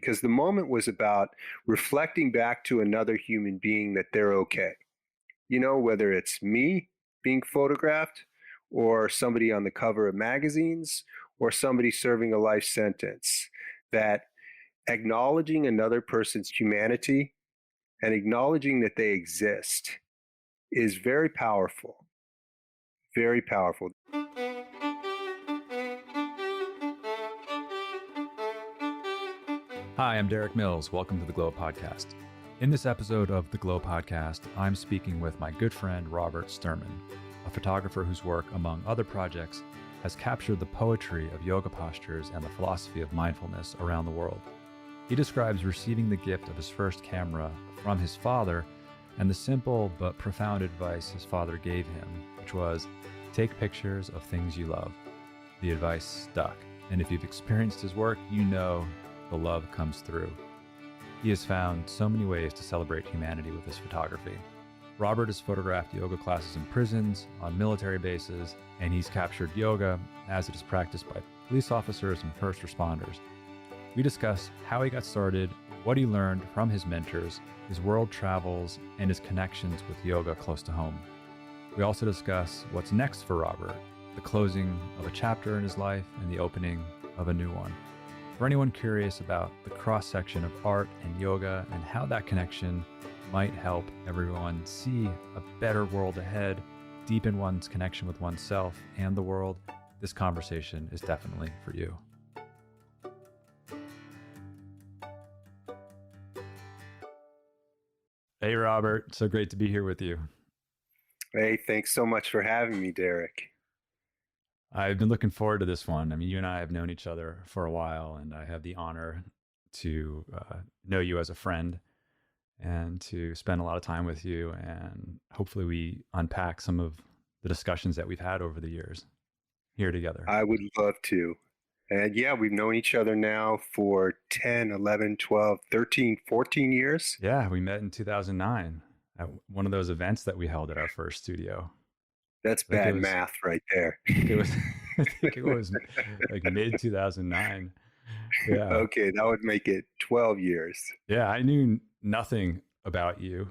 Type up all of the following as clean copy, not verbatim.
because the moment was about reflecting back to another human being that they're okay. Whether it's me being photographed or somebody on the cover of magazines or somebody serving a life sentence, that acknowledging another person's humanity and acknowledging that they exist is very powerful, very powerful. Hi, I'm Derek Mills. Welcome to the Glo Podcast. In this episode of the Glo Podcast, I'm speaking with my good friend Robert Sturman, a photographer whose work, among other projects, has captured the poetry of yoga postures and the philosophy of mindfulness around the world. He describes receiving the gift of his first camera from his father and the simple but profound advice his father gave him, which was, take pictures of things you love. The advice stuck, and if you've experienced his work, you know the love comes through. He has found so many ways to celebrate humanity with his photography. Robert has photographed yoga classes in prisons, on military bases, and he's captured yoga as it is practiced by police officers and first responders. We discuss how he got started, what he learned from his mentors, his world travels, and his connections with yoga close to home. We also discuss what's next for Robert, the closing of a chapter in his life and the opening of a new one. For anyone curious about the cross-section of art and yoga and how that connection might help everyone see a better world ahead, deepen one's connection with oneself and the world, this conversation is definitely for you. Hey, Robert. So great to be here with you. Hey, thanks so much for having me, Derek. I've been looking forward to this one. I mean, you and I have known each other for a while, and I have the honor to know you as a friend and to spend a lot of time with you. And hopefully we unpack some of the discussions that we've had over the years here together. I would love to. And yeah, we've known each other now for 10, 11, 12, 13, 14 years. Yeah, we met in 2009 at one of those events that we held at our first studio. That's bad math right there. I think it was like mid 2009. Yeah. Okay, that would make it 12 years. Yeah, I knew nothing about you.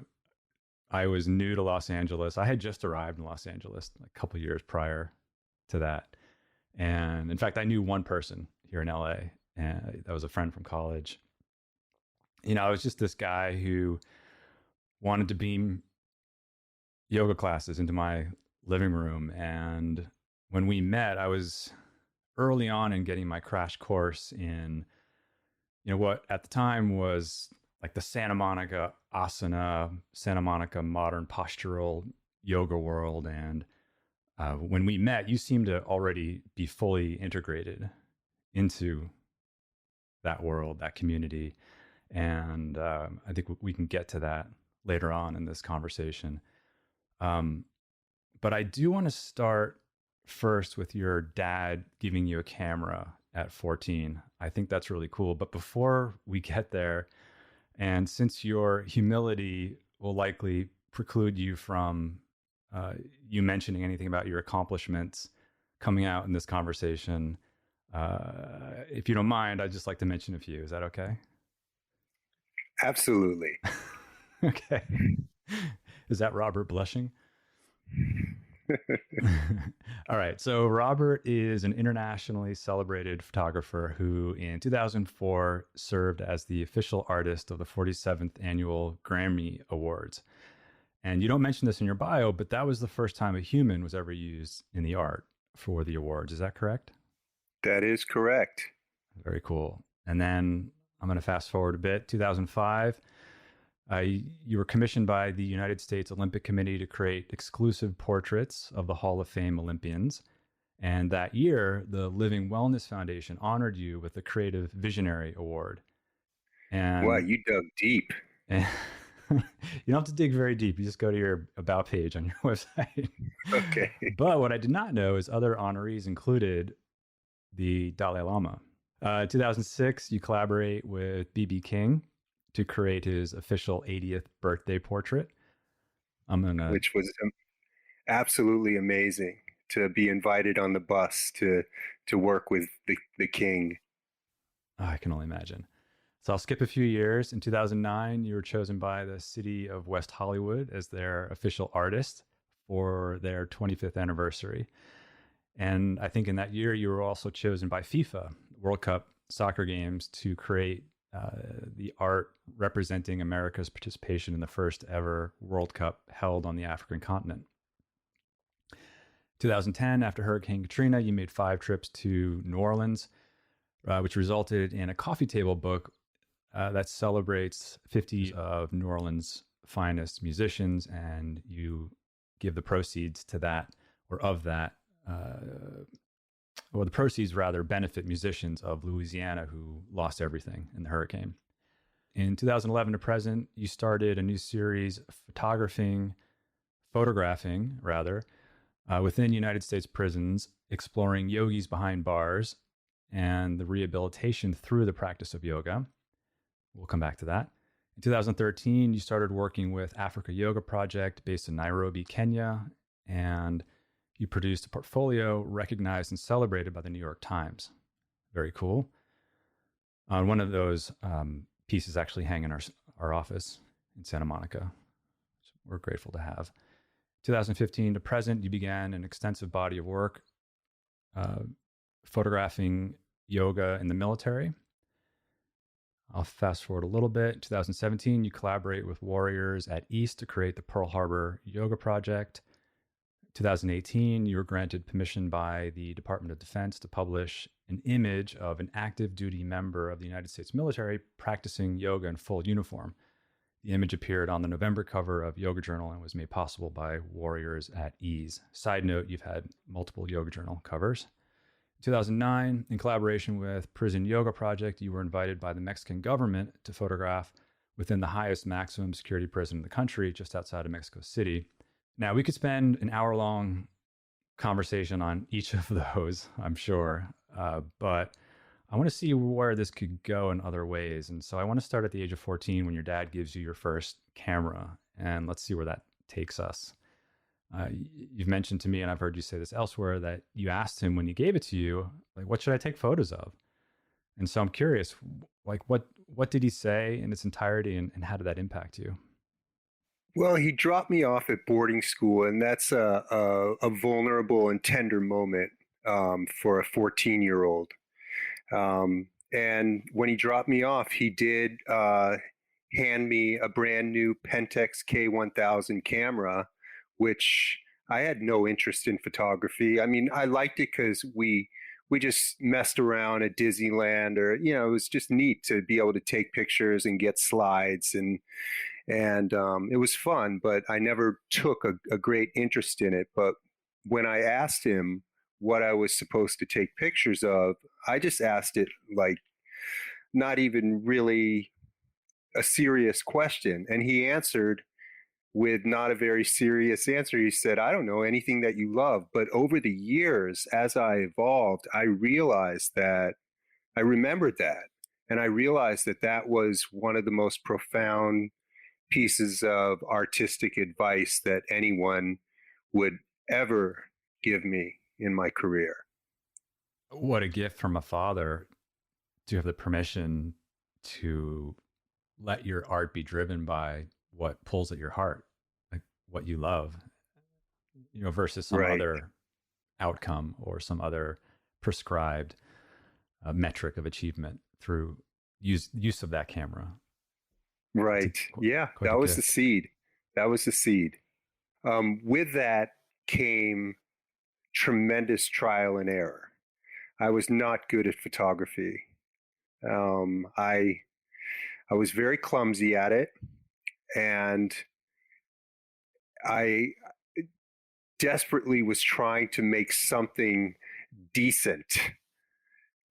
I was new to Los Angeles. I had just arrived in Los Angeles a couple of years prior to that. And in fact, I knew one person here in LA, and that was a friend from college. I was just this guy who wanted to beam yoga classes into my living room. And when we met, I was early on in getting my crash course in, what at the time was like the Santa Monica asana, Santa Monica modern postural yoga world. And when we met, you seemed to already be fully integrated into that world, that community. And I think we can get to that later on in this conversation. But I do want to start first with your dad giving you a camera at 14. I think that's really cool. But before we get there, and since your humility will likely preclude you from you mentioning anything about your accomplishments coming out in this conversation, if you don't mind, I'd just like to mention a few. Is that okay? Absolutely. Okay. Is that Robert blushing? All right. So Robert is an internationally celebrated photographer who in 2004 served as the official artist of the 47th annual Grammy Awards. And you don't mention this in your bio, but that was the first time a human was ever used in the art for the awards. Is that correct? That is correct. Very cool. And then I'm going to fast forward a bit. 2005. You were commissioned by the United States Olympic Committee to create exclusive portraits of the Hall of Fame Olympians. And that year, the Living Wellness Foundation honored you with the Creative Visionary Award. And wow, you dug deep. And you don't have to dig very deep. You just go to your About page on your website. Okay. But what I did not know is other honorees included the Dalai Lama. 2006, you collaborate with B.B. King to create his official 80th birthday portrait. Which was absolutely amazing to be invited on the bus to work with the king. Oh, I can only imagine. So I'll skip a few years. In 2009, you were chosen by the city of West Hollywood as their official artist for their 25th anniversary. And I think in that year, you were also chosen by FIFA, World Cup soccer games, to create the art representing America's participation in the first ever World Cup held on the African continent. 2010, after Hurricane Katrina, you made 5 trips to New Orleans, which resulted in a coffee table book that celebrates 50 of New Orleans' finest musicians, and you give the proceeds to that, or of that, the proceeds rather benefit musicians of Louisiana who lost everything in the hurricane. In 2011 to present, you started a new series, photographing within United States prisons, exploring yogis behind bars and the rehabilitation through the practice of yoga. We'll come back to that. In 2013, you started working with Africa Yoga Project based in Nairobi, Kenya, and you produced a portfolio recognized and celebrated by the New York Times. Very cool. One of those pieces actually hang in our office in Santa Monica, which we're grateful to have. 2015 to present, you began an extensive body of work photographing yoga in the military. I'll fast forward a little bit. 2017, you collaborate with warriors at East to create the Pearl Harbor Yoga Project. 2018, you were granted permission by the Department of Defense to publish an image of an active duty member of the United States military practicing yoga in full uniform. The image appeared on the November cover of Yoga Journal and was made possible by Warriors at Ease. Side note, you've had multiple Yoga Journal covers. 2009, in collaboration with Prison Yoga Project, you were invited by the Mexican government to photograph within the highest maximum security prison in the country, just outside of Mexico City. Now, we could spend an hour-long conversation on each of those, I'm sure, but I want to see where this could go in other ways. And so I want to start at the age of 14 when your dad gives you your first camera, and let's see where that takes us. You've mentioned to me, and I've heard you say this elsewhere, that you asked him when he gave it to you, like, what should I take photos of? And so I'm curious, like, what did he say in its entirety, and how did that impact you? Well, he dropped me off at boarding school, and that's a vulnerable and tender moment for a 14-year-old. And when he dropped me off, he did hand me a brand new Pentax K1000 camera, which I had no interest in photography. I mean, I liked it because we just messed around at Disneyland, or it was just neat to be able to take pictures and get slides, and it was fun. But I never took a great interest in it. But when I asked him what I was supposed to take pictures of, I just asked it like not even really a serious question, and he answered with not a very serious answer. He said, I don't know, anything that you love. But over the years, as I evolved, I realized that I remembered that. And I realized that that was one of the most profound pieces of artistic advice that anyone would ever give me in my career. What a gift from a father to have the permission to let your art be driven by what pulls at your heart, like what you love, versus some other outcome or some other prescribed metric of achievement through use of that camera. Right. Yeah, that was the seed. That was the seed. With that came tremendous trial and error. I was not good at photography. I was very clumsy at it, and I desperately was trying to make something decent,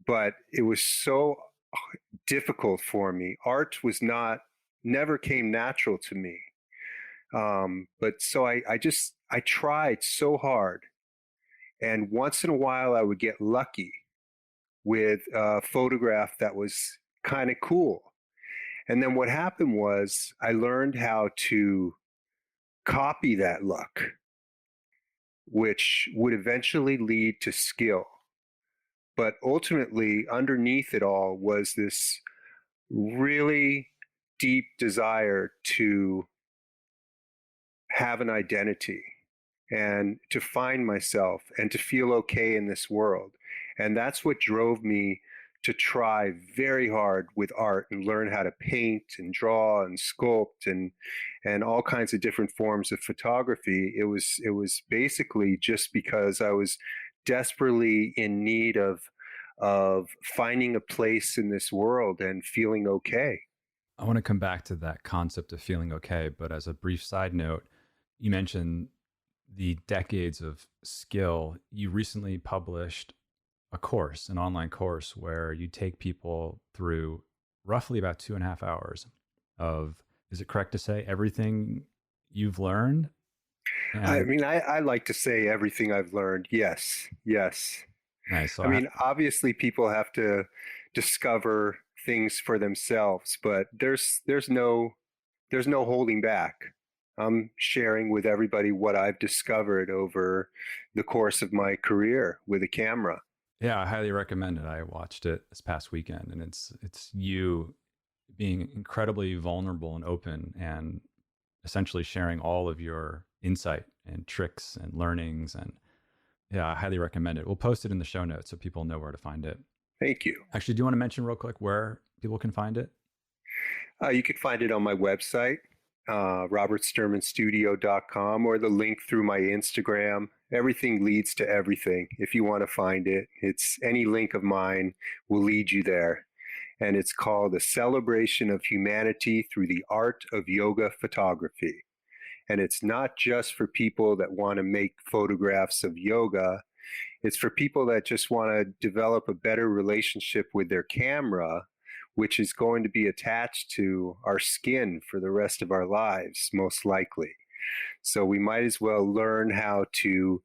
but it was so difficult for me. Art was never came natural to me. But so I tried so hard, and once in a while I would get lucky with a photograph that was kind of cool. And then what happened was I learned how to copy that luck, which would eventually lead to skill. But ultimately, underneath it all was this really deep desire to have an identity and to find myself and to feel okay in this world. And that's what drove me to try very hard with art and learn how to paint and draw and sculpt and all kinds of different forms of photography. It was basically just because I was desperately in need of finding a place in this world and feeling okay. I want to come back to that concept of feeling okay, but as a brief side note, you mentioned the decades of skill. You recently published a course, an online course, where you take people through roughly about 2.5 hours of, is it correct to say, everything you've learned? I And mean, I like to say everything I've learned. Yes, yes. nice. So I mean, obviously, people have to discover things for themselves, but there's no holding back. I'm sharing with everybody what I've discovered over the course of my career with a camera. yeah, I highly recommend it. I watched it this past weekend, and it's you being incredibly vulnerable and open and essentially sharing all of your insight and tricks and learnings. And yeah, I highly recommend it. We'll post it in the show notes so people know where to find it. Thank you. Actually, do you want to mention real quick where people can find it? You could find it on my website, robertsturmanstudio.com, or the link through my Instagram. Everything leads to everything. If you want to find it, it's any link of mine will lead you there. And it's called The Celebration of Humanity Through the Art of Yoga Photography. And it's not just for people that want to make photographs of yoga. It's for people that just want to develop a better relationship with their camera, which is going to be attached to our skin for the rest of our lives, most likely. So we might as well learn how to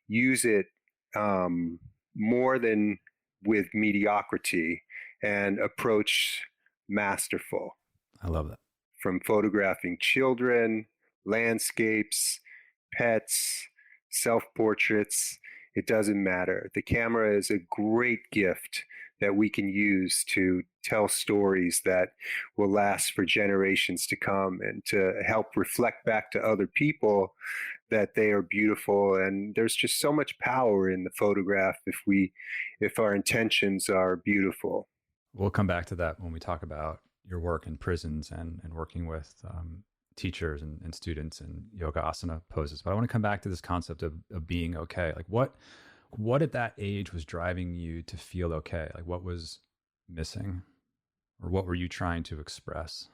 use it more than with mediocrity and approach masterful. I love that. From photographing children, landscapes, pets, self-portraits, it doesn't matter. The camera is a great gift that we can use to tell stories that will last for generations to come and to help reflect back to other people that they are beautiful. And there's just so much power in the photograph if our intentions are beautiful. We'll come back to that when we talk about your work in prisons and working with teachers and students in yoga asana poses. But I want to come back to this concept of being okay. Like what at that age was driving you to feel okay? Like what was missing, or what were you trying to express?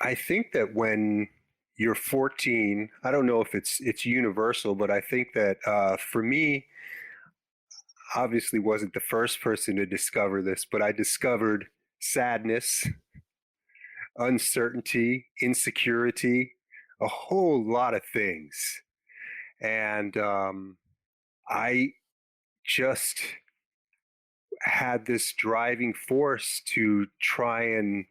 I think that when you're 14, I don't know if it's universal, but I think that for me, obviously wasn't the first person to discover this, but I discovered sadness, uncertainty, insecurity, a whole lot of things. And I just had this driving force to try and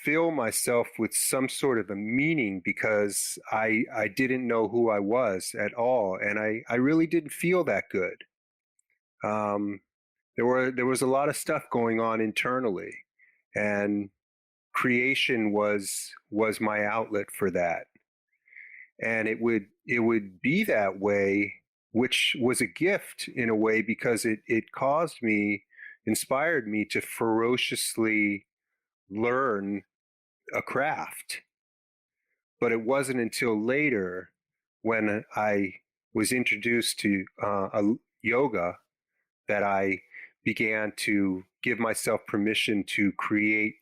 fill myself with some sort of a meaning, because I didn't know who I was at all. And I really didn't feel that good. There was a lot of stuff going on internally, and creation was my outlet for that. And it would be that way, which was a gift in a way, because it inspired me to ferociously learn a craft. But it wasn't until later, when I was introduced to yoga, that I began to give myself permission to create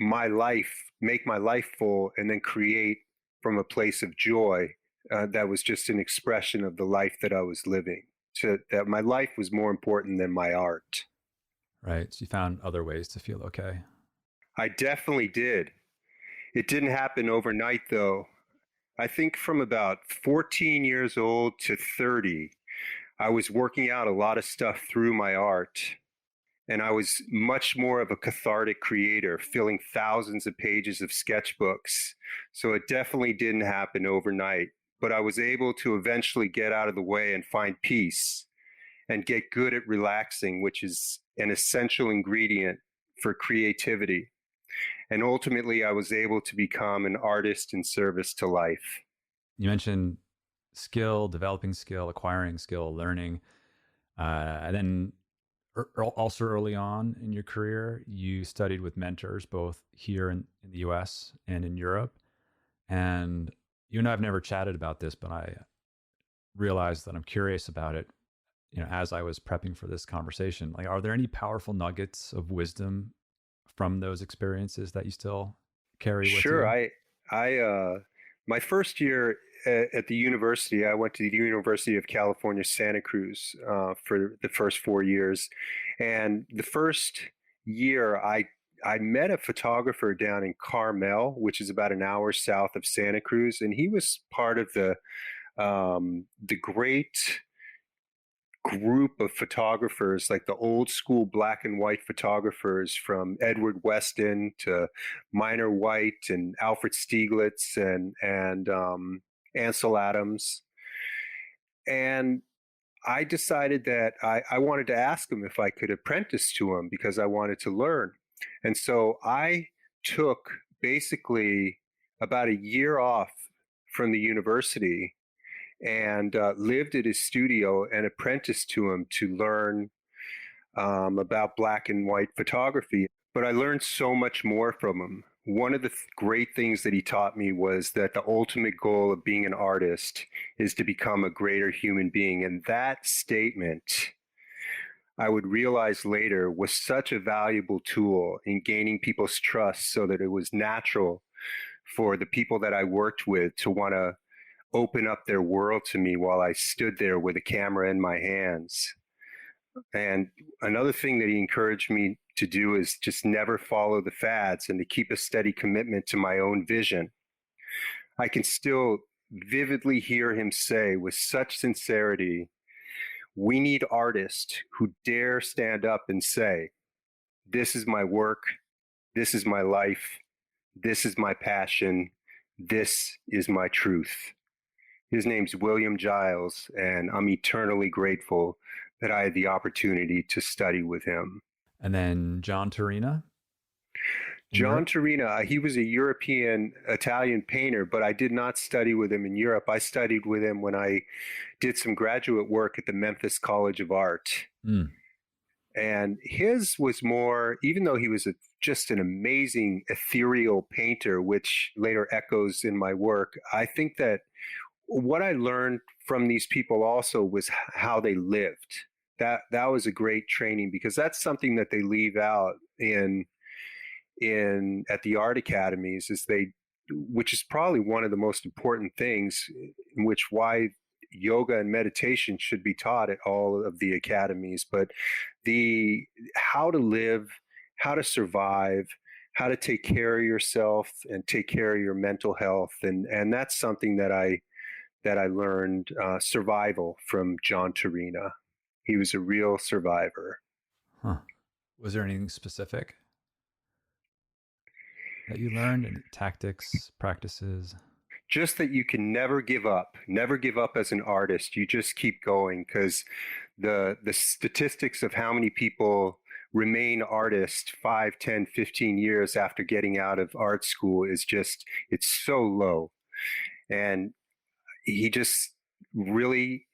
my life, make my life full, and then create from a place of joy that was just an expression of the life that I was living. So that my life was more important than my art. Right. So you found other ways to feel okay. I definitely did. It didn't happen overnight, though. I think from about 14 years old to 30, I was working out a lot of stuff through my art. And I was much more of a cathartic creator, filling thousands of pages of sketchbooks. So it definitely didn't happen overnight. But I was able to eventually get out of the way and find peace and get good at relaxing, which is an essential ingredient for creativity. And ultimately, I was able to become an artist in service to life. You mentioned skill, developing skill, acquiring skill, learning. And then also early on in your career, you studied with mentors, both here in the US and in Europe. And you and I have never chatted about this, but I realized that I'm curious about it, as I was prepping for this conversation. Like, are there any powerful nuggets of wisdom from those experiences that you still carry with Sure. you? My first year at the university, I went to the University of California, Santa Cruz, for the first 4 years. And the first year, I met a photographer down in Carmel, which is about an hour south of Santa Cruz, and he was part of the great group of photographers, like the old school black and white photographers from Edward Weston to Minor White and Alfred Stieglitz and Ansel Adams. And I decided that I wanted to ask him if I could apprentice to him because I wanted to learn. And so I took basically about a year off from the university and lived at his studio and apprenticed to him to learn about black and white photography. But I learned so much more from him. One of the great things that he taught me was that the ultimate goal of being an artist is to become a greater human being. And that statement, I would realize later, was such a valuable tool in gaining people's trust so that it was natural for the people that I worked with to want to open up their world to me while I stood there with a camera in my hands. And another thing that he encouraged me to do is just never follow the fads and to keep a steady commitment to my own vision. I can still vividly hear him say with such sincerity, we need artists who dare stand up and say, this is my work, this is my life, this is my passion, this is my truth. His name's William Giles, and I'm eternally grateful that I had the opportunity to study with him. And then John Turina in John Europe? Turina, he was a European Italian painter, but I did not study with him in Europe. I studied with him when I did some graduate work at the Memphis College of Art. Mm. And his was more, even though he was just an amazing ethereal painter, which later echoes in my work, I think that what I learned from these people also was how they lived. That was a great training because that's something that they leave out in at the art academies is they, which is probably one of the most important things in which why yoga and meditation should be taught at all of the academies, but the how to live, how to survive, how to take care of yourself and take care of your mental health, and that's something that I learned survival from John Turina. He was a real survivor. Huh. Was there anything specific that you learned? Any tactics, practices? Just that you can never give up as an artist. You just keep going because the statistics of how many people remain artists 5, 10, 15 years after getting out of art school is just, it's so low. And he just really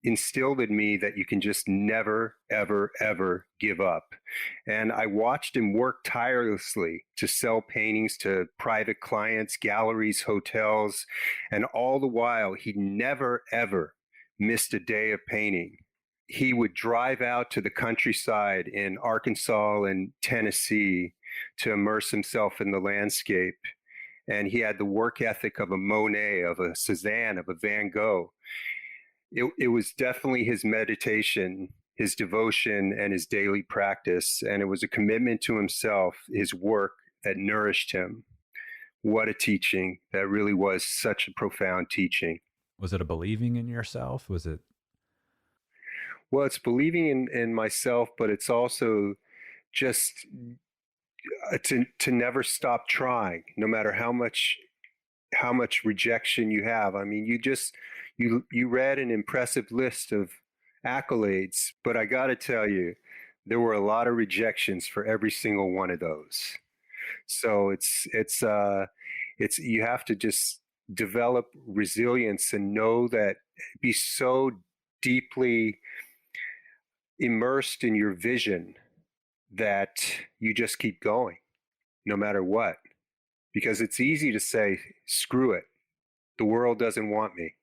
instilled in me that you can just never, ever, ever give up. And I watched him work tirelessly to sell paintings to private clients, galleries, hotels, and all the while, he never, ever missed a day of painting. He would drive out to the countryside in Arkansas and Tennessee to immerse himself in the landscape. And he had the work ethic of a Monet, of a Cézanne, of a Van Gogh. It was definitely his meditation, his devotion, and his daily practice. And it was a commitment to himself, his work that nourished him. What a teaching. That really was such a profound teaching. Was it a believing in yourself? Was it? Well, it's believing in myself, but it's also just to never stop trying, no matter how much rejection you have. I mean, you read an impressive list of accolades, but I got to tell you, there were a lot of rejections for every single one of those. So it's you have to just develop resilience and know that, be so deeply immersed in your vision that you just keep going no matter what. Because it's easy to say, screw it, the world doesn't want me.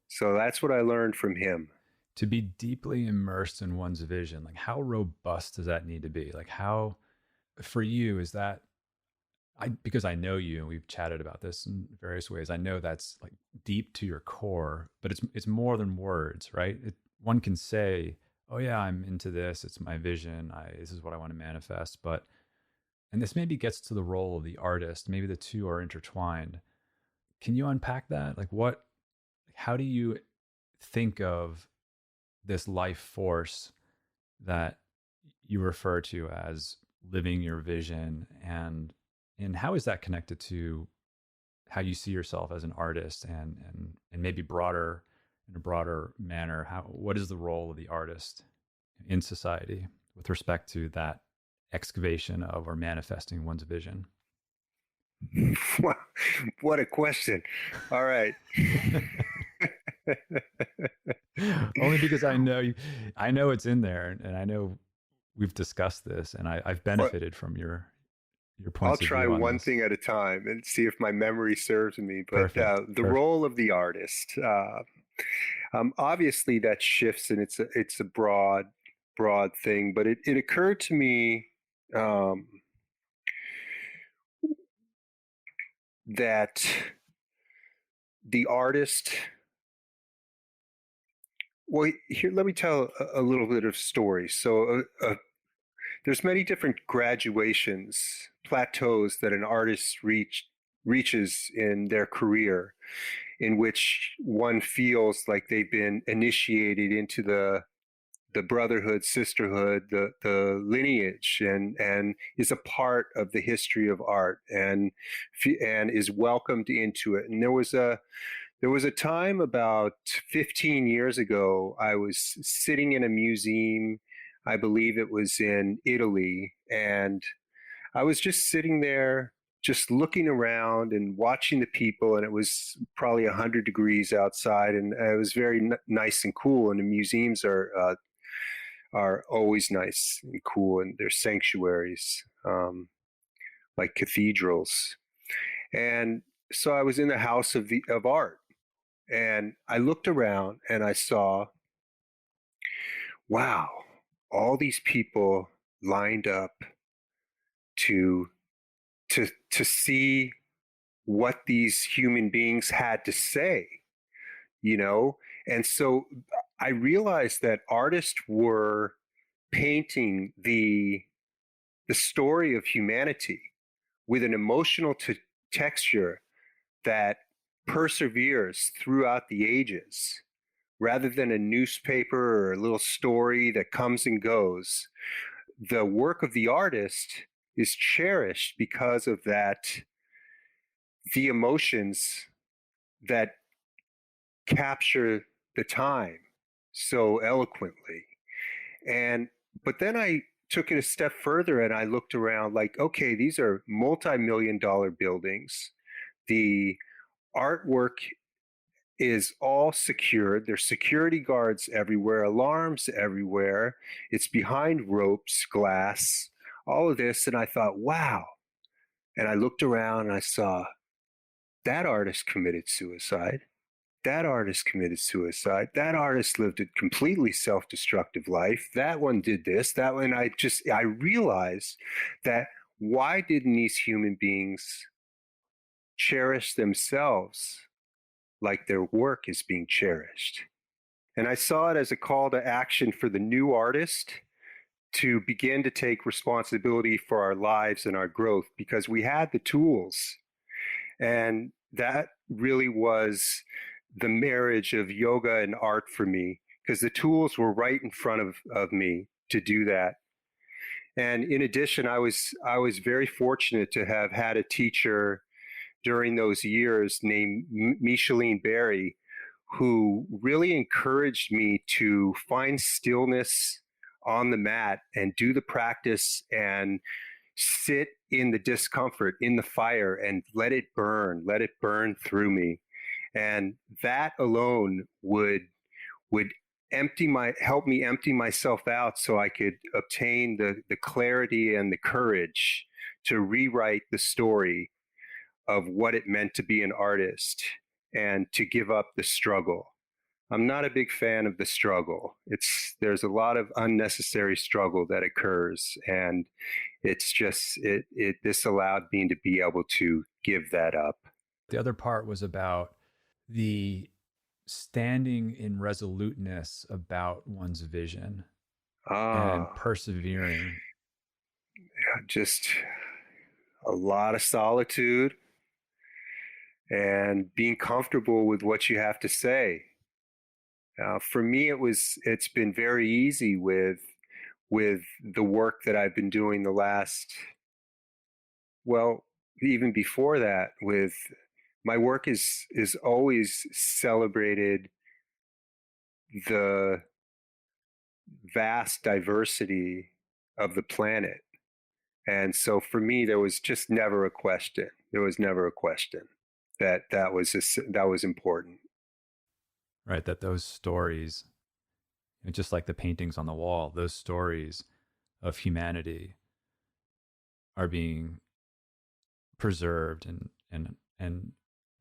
So that's what I learned from him. To be deeply immersed in one's vision, like how robust does that need to be? Like how, for you, is that, because I know you and we've chatted about this in various ways. I know that's like deep to your core, but it's more than words, right? One can say, "Oh yeah, I'm into this. It's my vision. This is what I want to manifest." But, and this maybe gets to the role of the artist. Maybe the two are intertwined. Can you unpack that? Like what? How do you think of this life force that you refer to as living your vision, and how is that connected to how you see yourself as an artist, and maybe broader, in a broader manner, what is the role of the artist in society with respect to that excavation of or manifesting one's vision? What a question. All right. Only because I know it's in there, and I know we've discussed this, and I've Well, benefited from your I'll points of try view on one this. thing at a time and see if my memory serves me. But Perfect. the role of the artist, obviously, that shifts, and it's a broad thing. But it occurred to me um, that the artist. Well, here, let me tell a little bit of story. So, there's many different graduations, plateaus that an artist reaches in their career, in which one feels like they've been initiated into the brotherhood, sisterhood, the lineage, and is a part of the history of art, and is welcomed into it. And there was a time about 15 years ago, I was sitting in a museum. I believe it was in Italy, and I was just sitting there, just looking around and watching the people. And it was probably 100 degrees outside, and it was very nice and cool. And the museums are always nice and cool, and they're sanctuaries, like cathedrals. And so I was in the house of art, and I looked around and I saw, wow, all these people lined up to to see what these human beings had to say, you know? And so I realized that artists were painting the story of humanity with an emotional texture that perseveres throughout the ages, rather than a newspaper or a little story that comes and goes. The work of the artist is cherished because of that, the emotions that capture the time so eloquently. And but then I took it a step further and I looked around, like, okay, these are multi-million dollar buildings. The artwork is all secured. There's security guards everywhere, alarms everywhere. It's behind ropes, glass, all of this. And I thought, wow. And I looked around and I saw that artist committed suicide. That artist committed suicide. That artist lived a completely self-destructive life. That one did this. That one, I realized that, why didn't these human beings cherish themselves like their work is being cherished? And I saw it as a call to action for the new artist to begin to take responsibility for our lives and our growth, because we had the tools. And that really was the marriage of yoga and art for me, because the tools were right in front of me to do that. And in addition, I was very fortunate to have had a teacher during those years named Micheline Berry, who really encouraged me to find stillness on the mat and do the practice and sit in the discomfort, in the fire, and let it burn through me. And that alone would help me empty myself out so I could obtain the clarity and the courage to rewrite the story of what it meant to be an artist and to give up the struggle. I'm not a big fan of the struggle. There's a lot of unnecessary struggle that occurs, and it's just this allowed me to be able to give that up. The other part was about the standing in resoluteness about one's vision and persevering. Just a lot of solitude and being comfortable with what you have to say. For me, it's been very easy with the work that I've been doing the last, well, even before that, with my work is always celebrated the vast diversity of the planet. And so for me, there was just never a question. There was never a question that was important. Right, that those stories, just like the paintings on the wall, those stories of humanity are being preserved and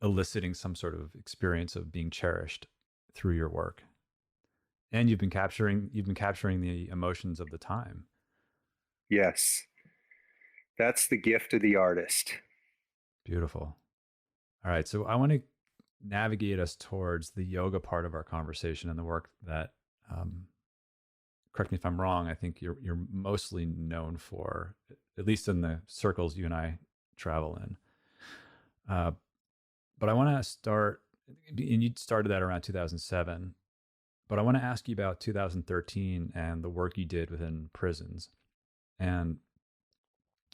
eliciting some sort of experience of being cherished through your work. And you've been capturing the emotions of the time. Yes. That's the gift of the artist. Beautiful. All right, so I want to navigate us towards the yoga part of our conversation and the work that, correct me if I'm wrong, I think you're mostly known for, at least in the circles you and I travel in. But I want to start, and you started that around 2007, but I want to ask you about 2013 and the work you did within prisons. And,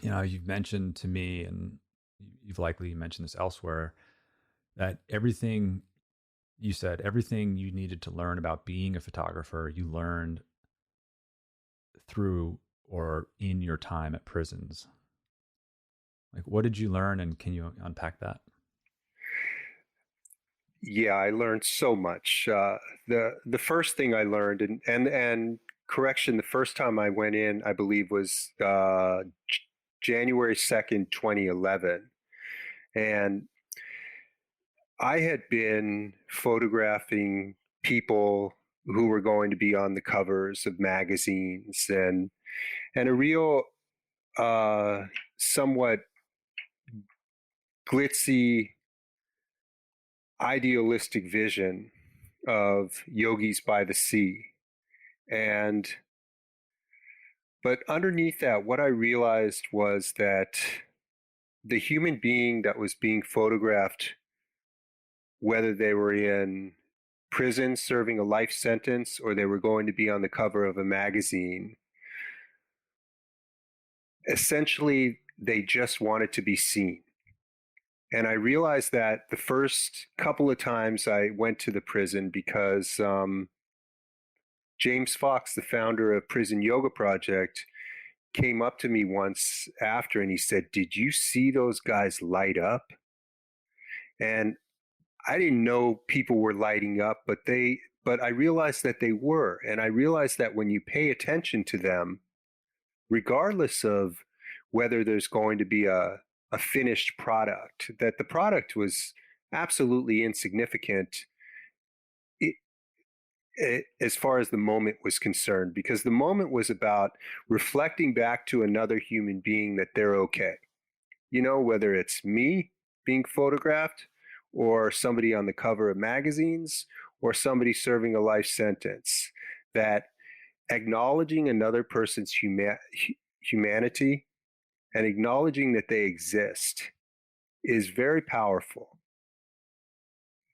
you've mentioned to me, and you've likely mentioned this elsewhere, that everything you needed to learn about being a photographer, you learned through or in your time at prisons. Like, what did you learn, and can you unpack that? Yeah, I learned so much. The first thing I learned, and correction, the first time I went in, I believe, was January 2nd, 2011, and I had been photographing people who were going to be on the covers of magazines, and a real somewhat glitzy, idealistic vision of yogis by the sea. But underneath that, what I realized was that the human being that was being photographed, whether they were in prison serving a life sentence or they were going to be on the cover of a magazine, essentially they just wanted to be seen. And I realized that the first couple of times I went to the prison because James Fox, the founder of Prison Yoga Project, came up to me once after and he said, "Did you see those guys light up?" And I didn't know people were lighting up, but I realized that they were. And I realized that when you pay attention to them, regardless of whether there's going to be a finished product, that the product was absolutely insignificant as far as the moment was concerned, because the moment was about reflecting back to another human being that they're okay. Whether it's me being photographed or somebody on the cover of magazines or somebody serving a life sentence, that acknowledging another person's humanity and acknowledging that they exist is very powerful.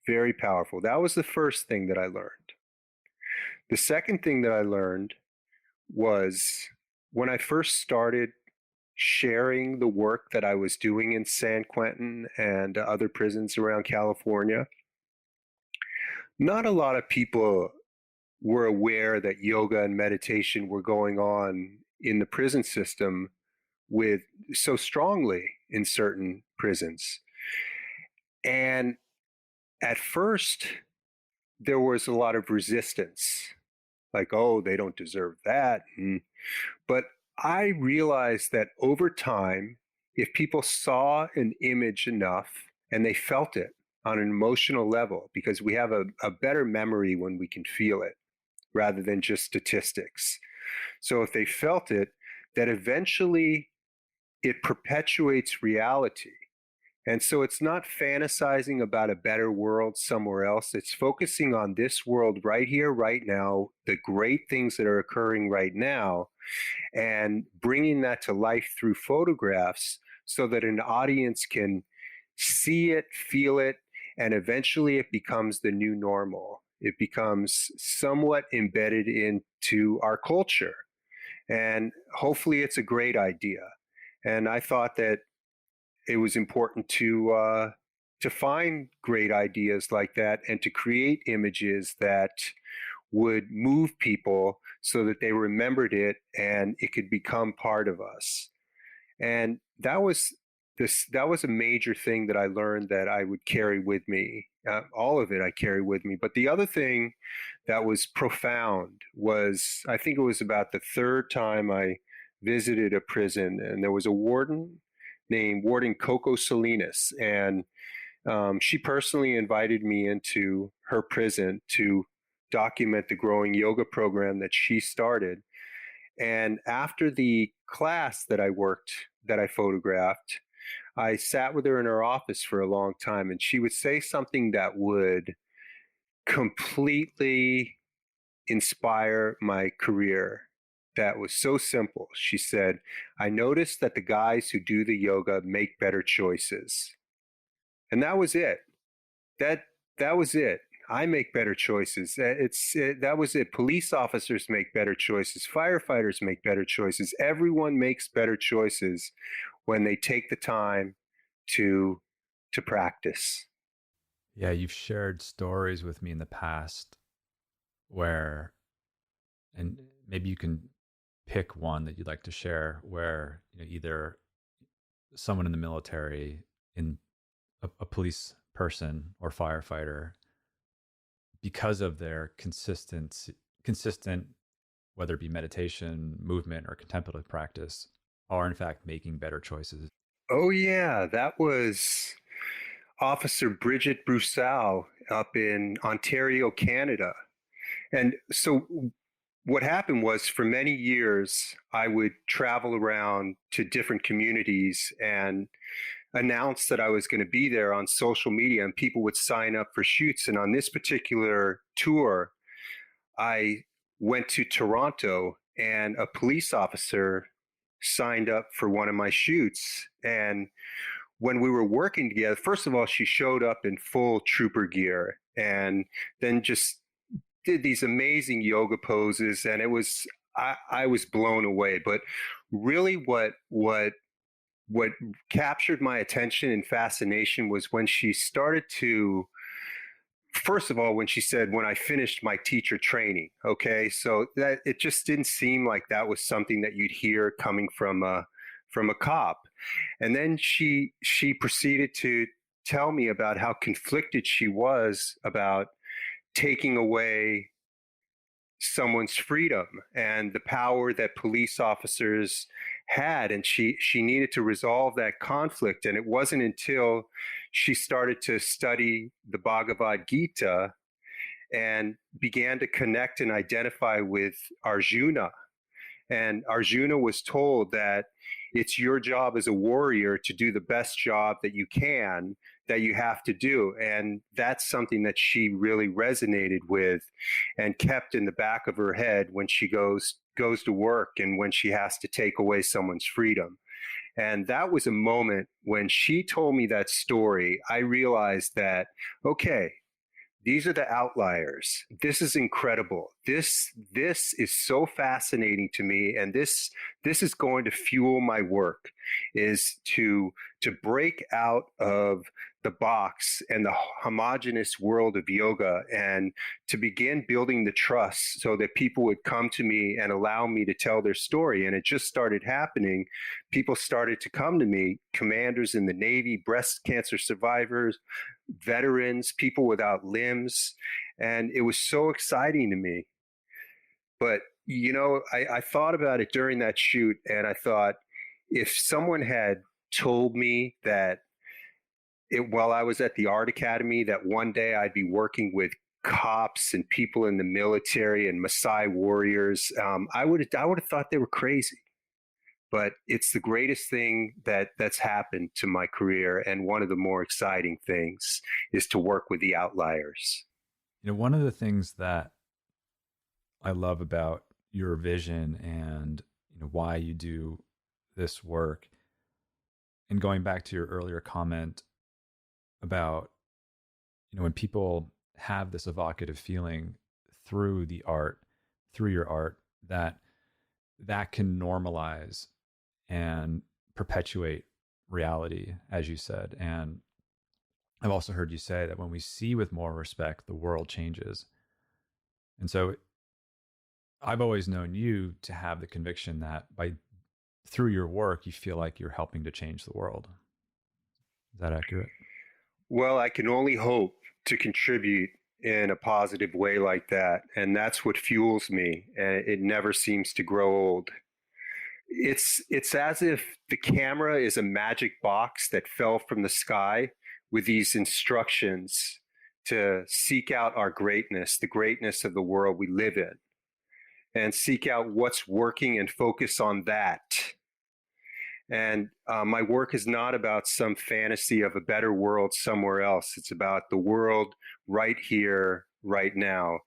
Very powerful. That was the first thing that I learned. The second thing that I learned was when I first started sharing the work that I was doing in San Quentin and other prisons around California, not a lot of people were aware that yoga and meditation were going on in the prison system with so strongly in certain prisons. And at first, there was a lot of resistance, like, oh, they don't deserve that. But I realized that over time, if people saw an image enough and they felt it on an emotional level, because we have a better memory when we can feel it rather than just statistics. So if they felt it, that eventually it perpetuates reality. And so it's not fantasizing about a better world somewhere else. It's focusing on this world right here, right now, the great things that are occurring right now, and bringing that to life through photographs so that an audience can see it, feel it, and eventually it becomes the new normal. It becomes somewhat embedded into our culture. And hopefully it's a great idea. And I thought that it was important to find great ideas like that and to create images that would move people so that they remembered it and it could become part of us. And that was a major thing that I learned that I would carry with me. All of it I carry with me. But the other thing that was profound was, I think it was about the third time I visited a prison, and there was a warden named Warden Coco Salinas, and she personally invited me into her prison to document the growing yoga program that she started. And after the class that I photographed, I sat with her in her office for a long time, and she would say something that would completely inspire my career. That was so simple. She said, I noticed that the guys who do the yoga make better choices. And that was it. That that was it. I make better choices. That was it. Police officers make better choices. Firefighters make better choices. Everyone makes better choices when they take the time to practice. Yeah, you've shared stories with me in the past where, and maybe you can pick one that you'd like to share, where either someone in the military, in a police person or firefighter, because of their consistent, whether it be meditation, movement, or contemplative practice, are in fact making better choices. Oh yeah, that was Officer Bridget Broussal up in Ontario, Canada. And so what happened was, for many years, I would travel around to different communities and announce that I was going to be there on social media, and people would sign up for shoots. And on this particular tour, I went to Toronto, and a police officer signed up for one of my shoots. And when we were working together, first of all, she showed up in full trooper gear and then just did these amazing yoga poses. And I was blown away. But really what captured my attention and fascination was when she started to, first of all, when she said, when I finished my teacher training. Okay, so that it just didn't seem like that was something that you'd hear coming from a cop. And then she proceeded to tell me about how conflicted she was about taking away someone's freedom and the power that police officers had, and she needed to resolve that conflict. And it wasn't until she started to study the Bhagavad Gita and began to connect and identify with Arjuna. And Arjuna was told that it's your job as a warrior to do the best job that you can, that you have to do. And that's something that she really resonated with and kept in the back of her head when she goes to work and when she has to take away someone's freedom. And that was a moment when she told me that story. I realized that, okay, These are the outliers. This is incredible. This is so fascinating to me, and this is going to fuel my work, is to break out of the box and the homogenous world of yoga, and to begin building the trust so that people would come to me and allow me to tell their story. And it just started happening. People started to come to me, commanders in the Navy, breast cancer survivors, veterans, people without limbs. And it was so exciting to me. But, I thought about it during that shoot, and I thought, if someone had told me that while I was at the Art Academy, that one day I'd be working with cops and people in the military and Maasai warriors, I would have thought they were crazy. But it's the greatest thing that's happened to my career, and one of the more exciting things is to work with the outliers. One of the things that I love about your vision and why you do this work, and going back to your earlier comment about when people have this evocative feeling through the art, through your art, that can normalize and perpetuate reality, as you said. And I've also heard you say that when we see with more respect, the world changes. And so I've always known you to have the conviction that through your work, you feel like you're helping to change the world. Is that accurate? Well, I can only hope to contribute in a positive way like that. And that's what fuels me. And it never seems to grow old. It's as if the camera is a magic box that fell from the sky with these instructions to seek out our greatness, the greatness of the world we live in, and seek out what's working and focus on that. And my work is not about some fantasy of a better world somewhere else. It's about the world right here, right now.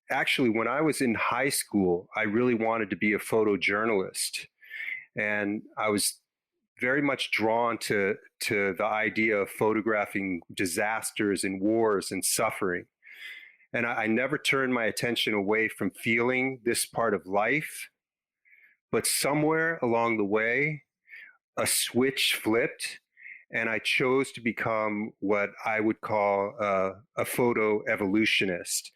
Actually, when I was in high school, I really wanted to be a photojournalist. And I was very much drawn to the idea of photographing disasters and wars and suffering. And I never turned my attention away from feeling this part of life. But somewhere along the way, a switch flipped, and I chose to become what I would call a photo evolutionist.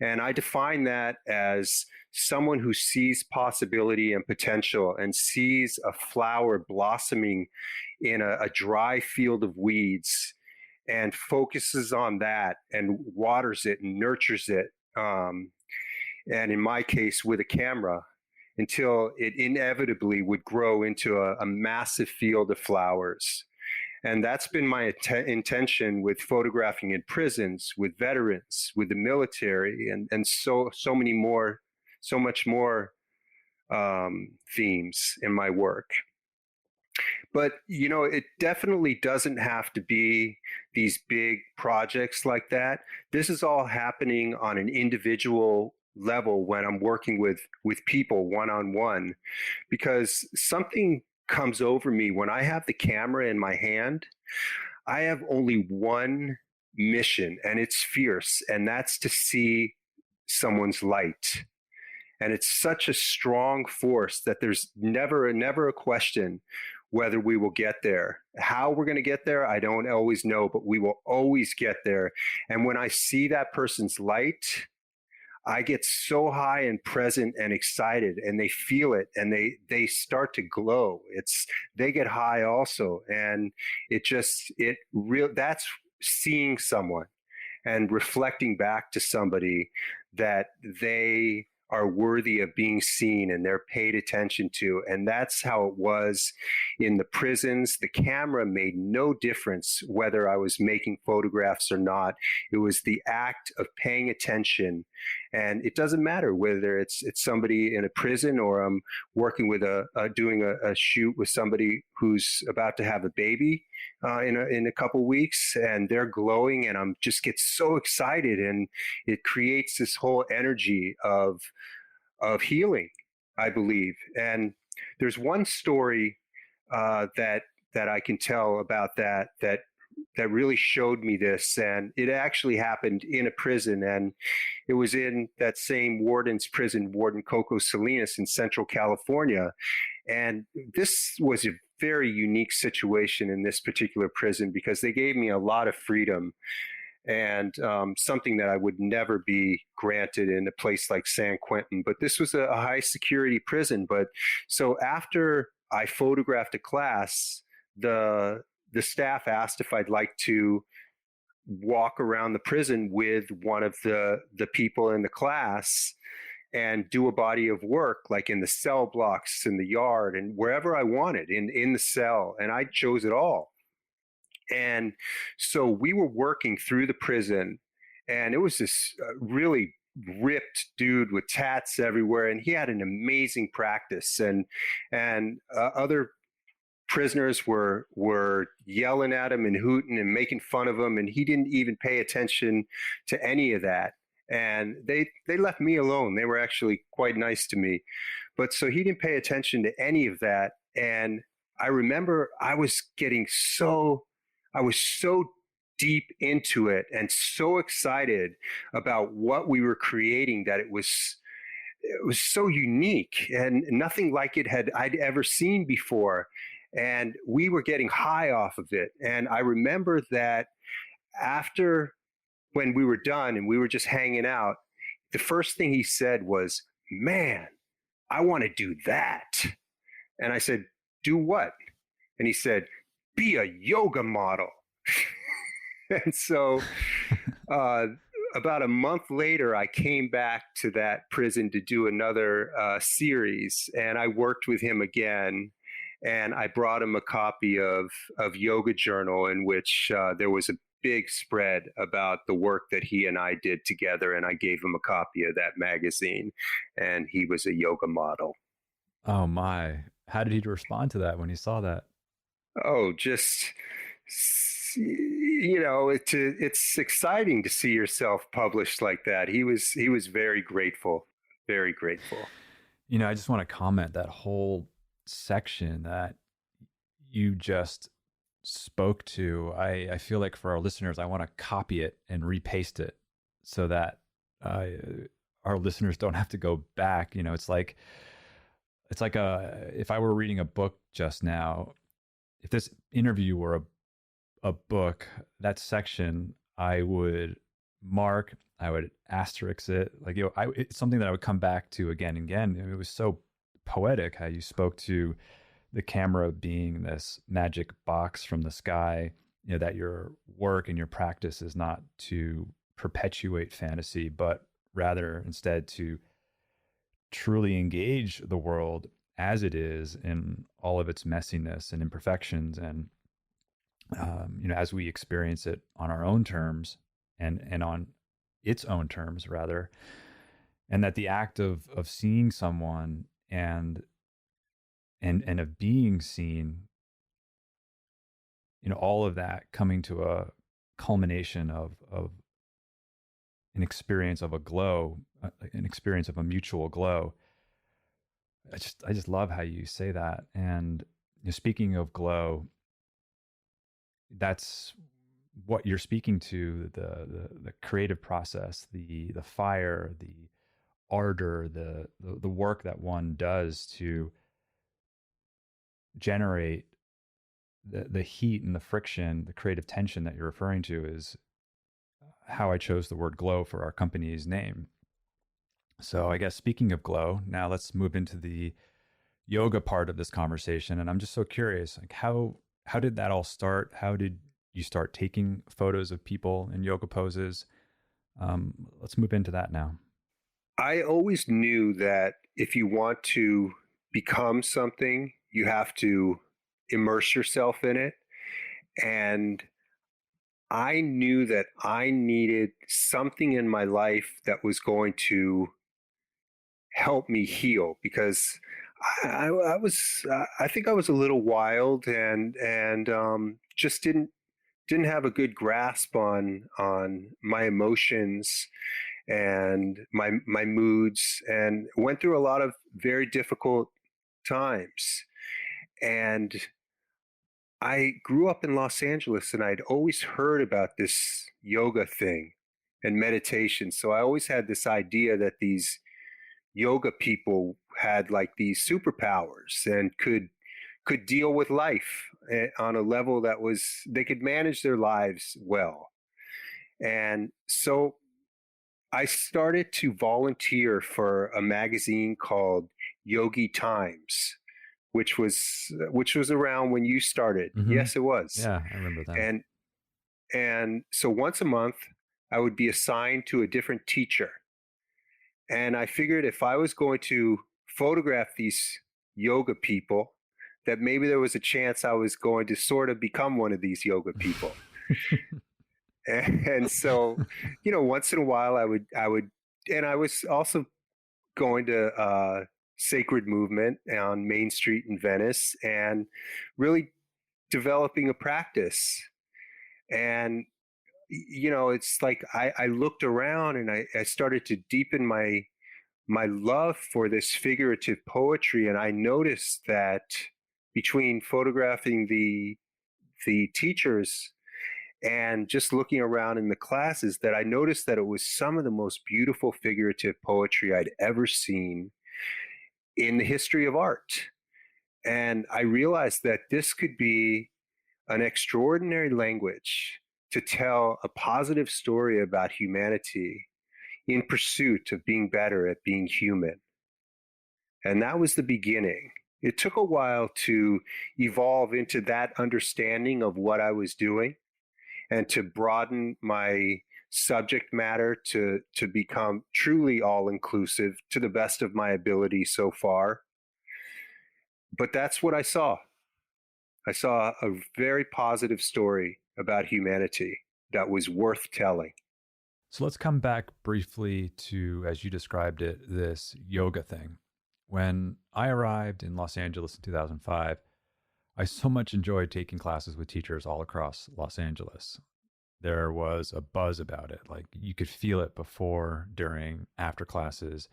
And I define that as someone who sees possibility and potential and sees a flower blossoming in a dry field of weeds and focuses on that and waters it and nurtures it. And in my case, with a camera, until it inevitably would grow into a massive field of flowers. And that's been my intention with photographing in prisons, with veterans, with the military, and so many more, so much more themes in my work. But, it definitely doesn't have to be these big projects like that. This is all happening on an individual level when I'm working with people one-on-one, because something comes over me when I have the camera in my hand. I have only one mission, and it's fierce, and that's to see someone's light. And it's such a strong force that there's never a question whether we will get there. How we're going to get there, I don't always know, but we will always get there. And when I see that person's light, I get so high and present and excited, and they feel it, and they start to glow. They get high also, and that's seeing someone and reflecting back to somebody that they are worthy of being seen and they're paid attention to. And that's how it was in the prisons. The camera made no difference whether I was making photographs or not. It was the act of paying attention. And it doesn't matter whether it's somebody in a prison, or I'm working with doing a shoot with somebody who's about to have a baby in a couple weeks, and they're glowing, and I'm just get so excited, and it creates this whole energy of healing, I believe. And there's one story that I can tell about that that really showed me this, and it actually happened in a prison, and it was in that same warden's prison, Warden Coco Salinas in Central California. And this was a very unique situation in this particular prison because they gave me a lot of freedom, and something that I would never be granted in a place like San Quentin. But this was a high security prison. But so after I photographed a class, the staff asked if I'd like to walk around the prison with one of the people in the class and do a body of work, like in the cell blocks, in the yard, and wherever I wanted in the cell. And I chose it all. And so we were working through the prison, and it was this really ripped dude with tats everywhere, and he had an amazing practice. And other prisoners were yelling at him and hooting and making fun of him, and he didn't even pay attention to any of that. And they left me alone. They were actually quite nice to me, but so he didn't pay attention to any of that. And I remember I was so deep into it and so excited about what we were creating that it was so unique and nothing like I'd ever seen before. And we were getting high off of it. And I remember that after, when we were done and we were just hanging out, the first thing he said was, "Man, I want to do that." And I said, "Do what?" And he said, "Be a yoga model." And so about a month later, I came back to that prison to do another series, and I worked with him again. And I brought him a copy of Yoga Journal, in which there was a big spread about the work that he and I did together. And I gave him a copy of that magazine, and he was a yoga model. Oh my. How did he respond to that when he saw that? Oh, just, you know, it's exciting to see yourself published like that. He was very grateful, very grateful. You know, I just want to comment that whole section that you just spoke to. I feel like for our listeners, I want to copy it and repaste it so that our listeners don't have to go back. You know, it's like if I were reading a book just now, if this interview were a book, that section I would mark, I would asterisk it. Like, you know, it's something that I would come back to again and again. It was so poetic how you spoke to the camera being this magic box from the sky, you know, that your work and your practice is not to perpetuate fantasy, but rather instead to truly engage the world as it is in all of its messiness and imperfections, and you know, as we experience it on our own terms and on its own terms rather. And that the act of seeing someone and of being seen, you know, all of that coming to a culmination of an experience of a glow, an experience of a mutual glow. I just love how you say that. And you know, speaking of glow, that's what you're speaking to, the creative process, the fire, the ardor, the work that one does to generate the heat and the friction, the creative tension that you're referring to is how I chose the word glow for our company's name. So I guess speaking of glow, now let's move into the yoga part of this conversation. And I'm just so curious, like how did that all start? How did you start taking photos of people in yoga poses? Let's move into that now. I always knew that if you want to become something, you have to immerse yourself in it. And I knew that I needed something in my life that was going to help me heal, because I think I was a little wild, and just didn't have a good grasp on my emotions and my moods, and went through a lot of very difficult times. And I grew up in Los Angeles and I'd always heard about this yoga thing and meditation. So I always had this idea that these yoga people had like these superpowers and could deal with life on a level that was they could manage their lives well. And so I started to volunteer for a magazine called Yogi Times, which was around when you started. Hmm. Yes, it was. Yeah, I remember them. And and so once a month I would be assigned to a different teacher. And I figured if I was going to photograph these yoga people, that maybe there was a chance I was going to sort of become one of these yoga people. And so, once in a while and I was also going to Sacred Movement on Main Street in Venice and really developing a practice. And, it's like I looked around and I started to deepen my love for this figurative poetry. And I noticed that between photographing the teachers and just looking around in the classes, that I noticed that it was some of the most beautiful figurative poetry I'd ever seen in the history of art. And I realized that this could be an extraordinary language to tell a positive story about humanity in pursuit of being better at being human. And that was the beginning. It took a while to evolve into that understanding of what I was doing and to broaden my subject matter to become truly all inclusive to the best of my ability so far. But that's what I saw. I saw a very positive story about humanity that was worth telling. So let's come back briefly to, as you described it, this yoga thing. When I arrived in Los Angeles in 2005, I so much enjoyed taking classes with teachers all across Los Angeles. There was a buzz about it. Like you could feel it before, during, after classes.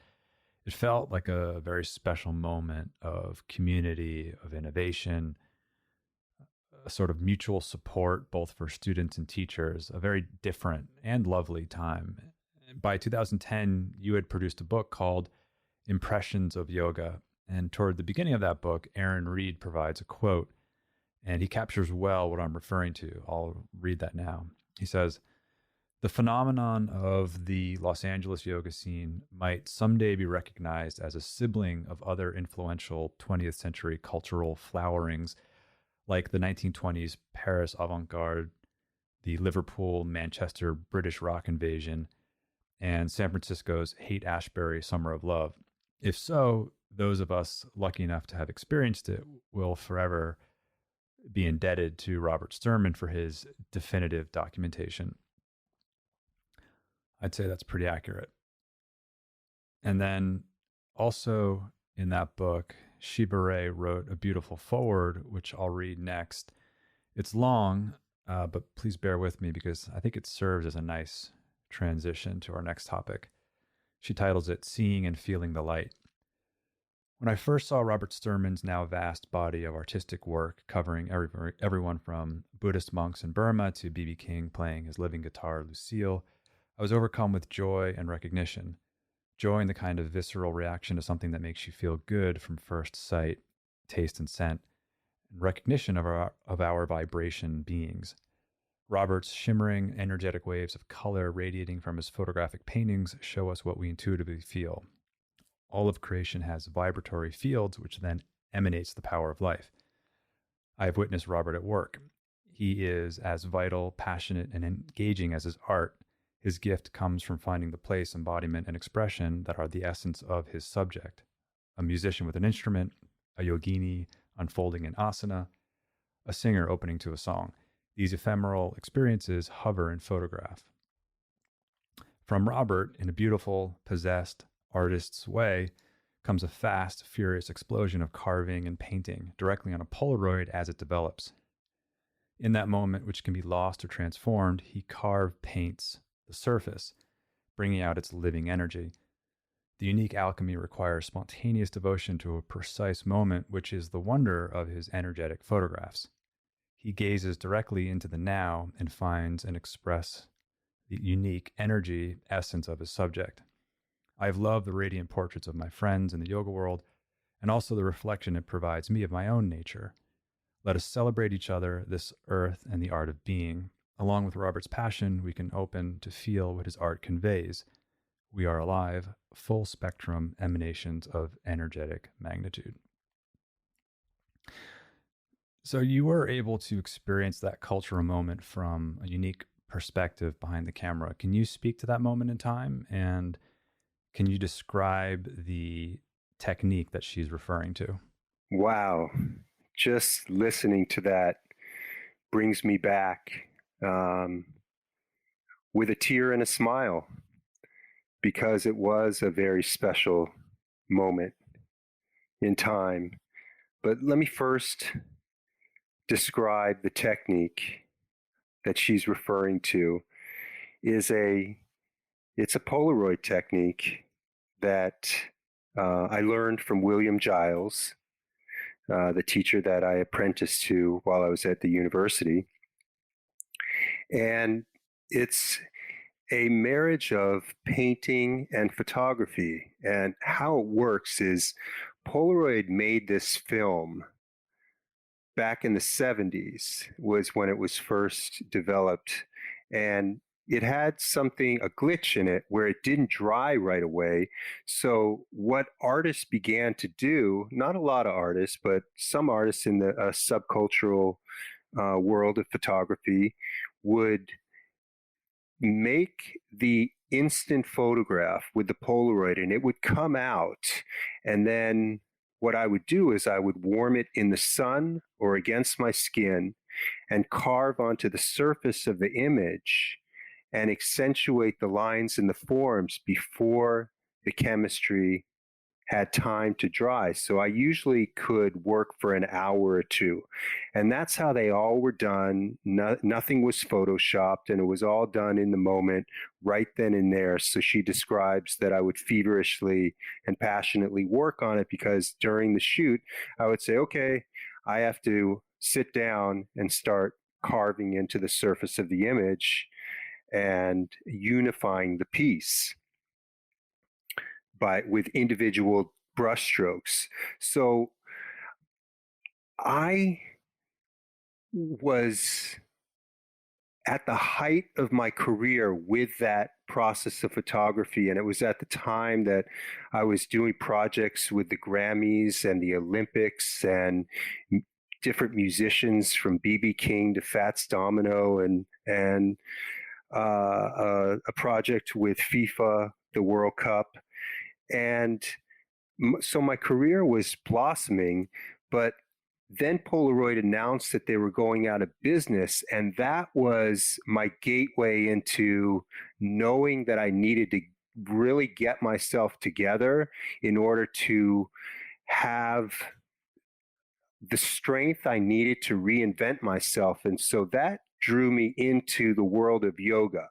It felt like a very special moment of community, of innovation, a sort of mutual support, both for students and teachers, a very different and lovely time. By 2010, you had produced a book called Impressions of Yoga. And toward the beginning of that book, Aaron Reed provides a quote, and he captures well what I'm referring to. I'll read that now. He says, "The phenomenon of the Los Angeles yoga scene might someday be recognized as a sibling of other influential 20th century cultural flowerings like the 1920s Paris avant-garde, the Liverpool, Manchester British rock invasion, and San Francisco's Haight-Ashbury Summer of Love. If so, those of us lucky enough to have experienced it will forever be indebted to Robert Sturman for his definitive documentation." I'd say that's pretty accurate. And then also in that book, Shibare wrote a beautiful foreword, which I'll read next. It's long, but please bear with me because I think it serves as a nice transition to our next topic. She titles it Seeing and Feeling the Light. When I first saw Robert Sturman's now vast body of artistic work covering everyone from Buddhist monks in Burma to B.B. King playing his living guitar, Lucille, I was overcome with joy and recognition. Joy in the kind of visceral reaction to something that makes you feel good from first sight, taste, and scent, and recognition of our vibration beings. Robert's shimmering, energetic waves of color radiating from his photographic paintings show us what we intuitively feel. All of creation has vibratory fields, which then emanates the power of life. I have witnessed Robert at work. He is as vital, passionate, and engaging as his art. His gift comes from finding the place, embodiment, and expression that are the essence of his subject. A musician with an instrument, a yogini unfolding an asana, a singer opening to a song. These ephemeral experiences hover in photograph. From Robert, in a beautiful, possessed, artist's way, comes a fast, furious explosion of carving and painting directly on a Polaroid as it develops. In that moment, which can be lost or transformed, he paints the surface, bringing out its living energy. The unique alchemy requires spontaneous devotion to a precise moment, which is the wonder of his energetic photographs. he gazes directly into the now and finds and express the unique energy essence of his subject. I've loved the radiant portraits of my friends in the yoga world, and also the reflection it provides me of my own nature. Let us celebrate each other, this earth, and the art of being. Along with Robert's passion, we can open to feel what his art conveys. We are alive, full spectrum emanations of energetic magnitude. So you were able to experience that cultural moment from a unique perspective behind the camera. Can you speak to that moment in time? And can you describe the technique that she's referring to? Wow. Just listening to that brings me back with a tear and a smile, because it was a very special moment in time. But let me first describe the technique that she's referring to. It's a Polaroid technique that I learned from William Giles, the teacher that I apprenticed to while I was at the university. And it's a marriage of painting and photography. And how it works is Polaroid made this film back in the 70s, was when it was first developed. And it had a glitch in it where it didn't dry right away. So what artists began to do, not a lot of artists, but some artists in the subcultural world of photography, would make the instant photograph with the Polaroid, and it would come out. And then what I would do is I would warm it in the sun or against my skin and carve onto the surface of the image and accentuate the lines and the forms before the chemistry had time to dry. So I usually could work for an hour or two. And that's how they all were done. Nothing was photoshopped, and it was all done in the moment, right then and there. So she describes that I would feverishly and passionately work on it, because during the shoot, I would say, okay, I have to sit down and start carving into the surface of the image and unifying the piece with individual brushstrokes. So I was at the height of my career with that process of photography, and it was at the time that I was doing projects with the Grammys and the Olympics and different musicians from B.B. King to Fats Domino, and a project with FIFA, the World Cup. And so my career was blossoming, but then Polaroid announced that they were going out of business. And that was my gateway into knowing that I needed to really get myself together in order to have the strength I needed to reinvent myself. And so that drew me into the world of yoga.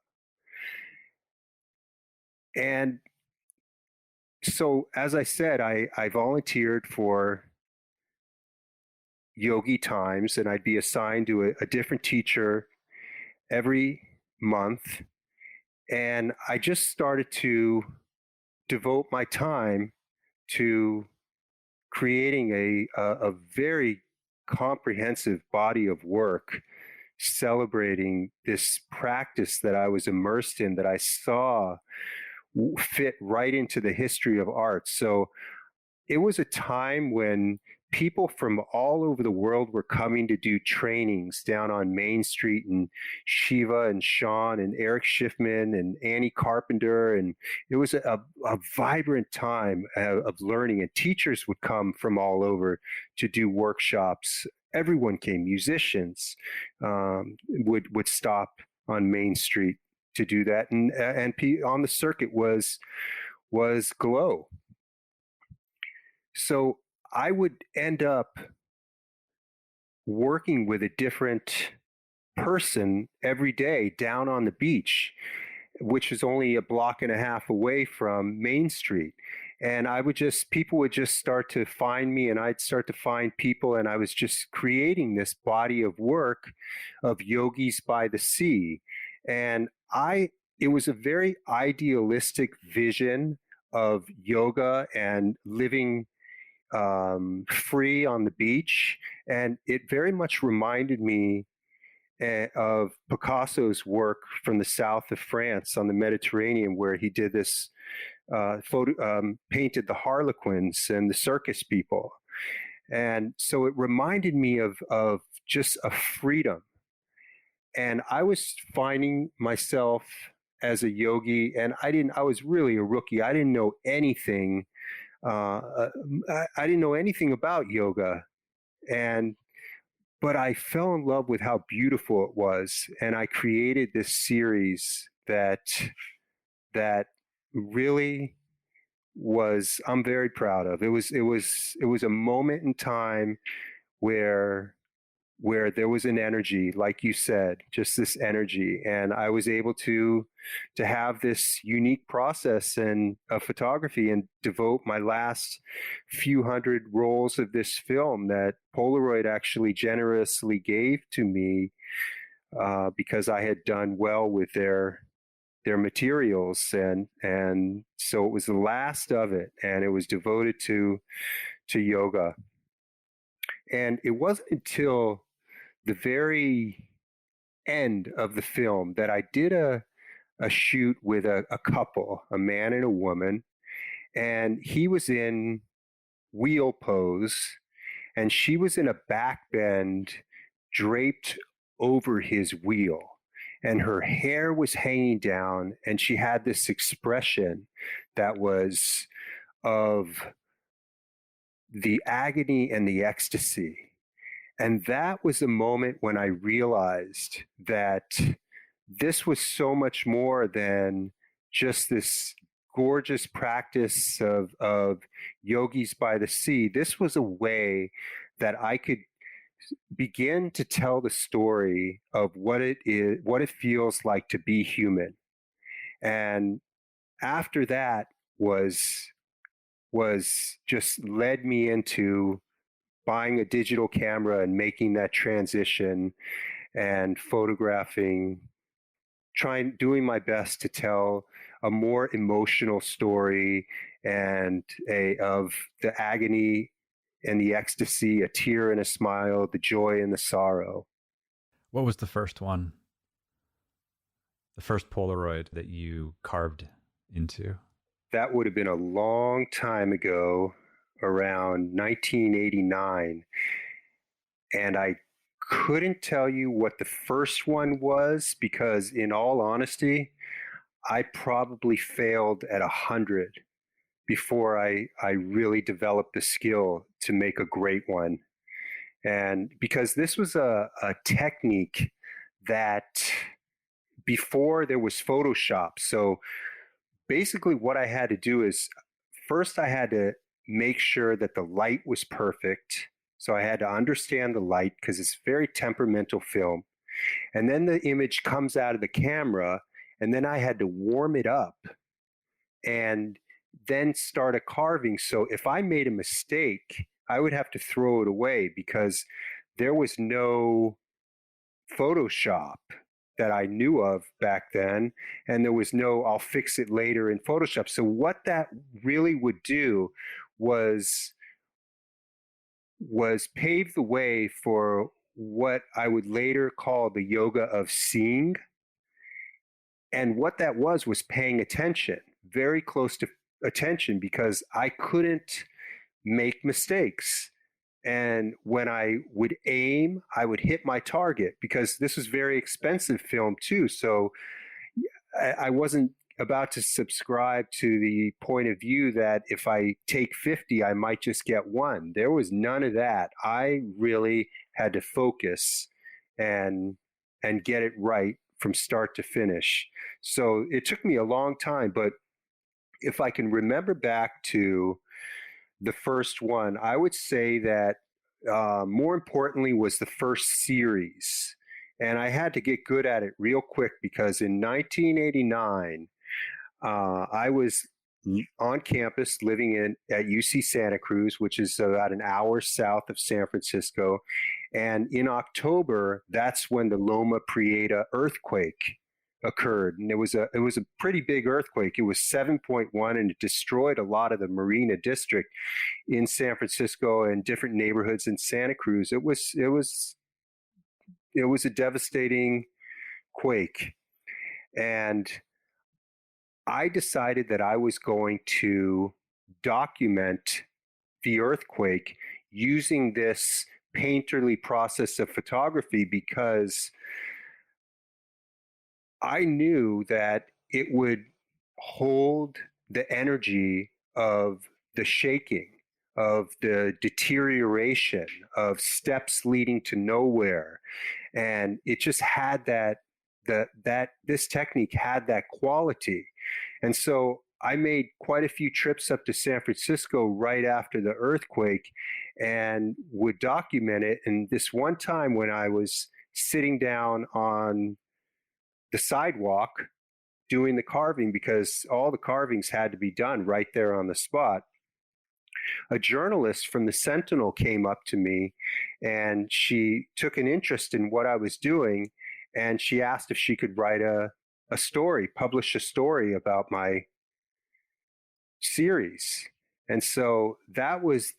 And so, as I said, I volunteered for yogi times, and I'd be assigned to a different teacher every month. And I just started to devote my time to creating a very comprehensive body of work, celebrating this practice that I was immersed in, that I saw fit right into the history of art. So it was a time when people from all over the world were coming to do trainings down on Main Street, and Shiva and Sean and Eric Schiffman and Annie Carpenter. And it was a vibrant time of learning, and teachers would come from all over to do workshops. Everyone came, musicians would stop on Main Street to do that. And on the circuit was Glo. So I would end up working with a different person every day down on the beach, which is only a block and a half away from Main Street. And people would just start to find me, and I'd start to find people, and I was just creating this body of work of yogis by the sea. And it was a very idealistic vision of yoga and living free on the beach. And it very much reminded me of Picasso's work from the south of France on the Mediterranean, where he did this painted the Harlequins and the circus people. And so it reminded me of just a freedom. And I was finding myself as a yogi, and I was really a rookie. I didn't know anything. I didn't know anything about yoga. But I fell in love with how beautiful it was. And I created this series that really I'm very proud of. It was a moment in time where there was an energy, like you said, just this energy, and I was able to have this unique process and of photography and devote my last few hundred rolls of this film that Polaroid actually generously gave to me because I had done well with their materials, and so it was the last of it, and it was devoted to yoga. And it wasn't until the very end of the film that I did a shoot with a couple, a man and a woman, and he was in wheel pose and she was in a back bend draped over his wheel, and her hair was hanging down, and she had this expression that was of the agony and the ecstasy. And that was a moment when I realized that this was so much more than just this gorgeous practice of yogis by the sea. This was a way that I could begin to tell the story of what it feels like to be human. And after that was just led me into buying a digital camera and making that transition and photographing, doing my best to tell a more emotional story and of the agony and the ecstasy, a tear and a smile, the joy and the sorrow. What was the first one? The first Polaroid that you carved into? That would have been a long time ago, around 1989. And I couldn't tell you what the first one was because, in all honesty, I probably failed at 100 before I really developed the skill to make a great one. And because this was a technique that before there was Photoshop. So basically what I had to do is first I had to make sure that the light was perfect. So I had to understand the light because it's very temperamental film. And then the image comes out of the camera, and then I had to warm it up and then start a carving. So if I made a mistake, I would have to throw it away because there was no Photoshop that I knew of back then, and there was no I'll fix it later in Photoshop. So what that really would do was pave the way for what I would later call the yoga of seeing. And what that was paying attention, very close to attention, because I couldn't make mistakes. And when I would aim, I would hit my target because this was very expensive film too. So I wasn't about to subscribe to the point of view that if I take 50, I might just get one. There was none of that. I really had to focus and get it right from start to finish. So it took me a long time, but if I can remember back to the first one, I would say that more importantly was the first series. And I had to get good at it real quick because in 1989, I was on campus living at UC Santa Cruz, which is about an hour south of San Francisco. And in October, that's when the Loma Prieta earthquake occurred. And it was a pretty big earthquake. It was 7.1, and it destroyed a lot of the Marina district in San Francisco and different neighborhoods in Santa Cruz. It was a devastating quake. And I decided that I was going to document the earthquake using this painterly process of photography because I knew that it would hold the energy of the shaking, of the deterioration, of steps leading to nowhere. And it just had that this technique had that quality. And so I made quite a few trips up to San Francisco right after the earthquake and would document it. And this one time when I was sitting down on the sidewalk doing the carving, because all the carvings had to be done right there on the spot, a journalist from the Sentinel came up to me and she took an interest in what I was doing. And she asked if she could write a story, publish a story about my series. And so that was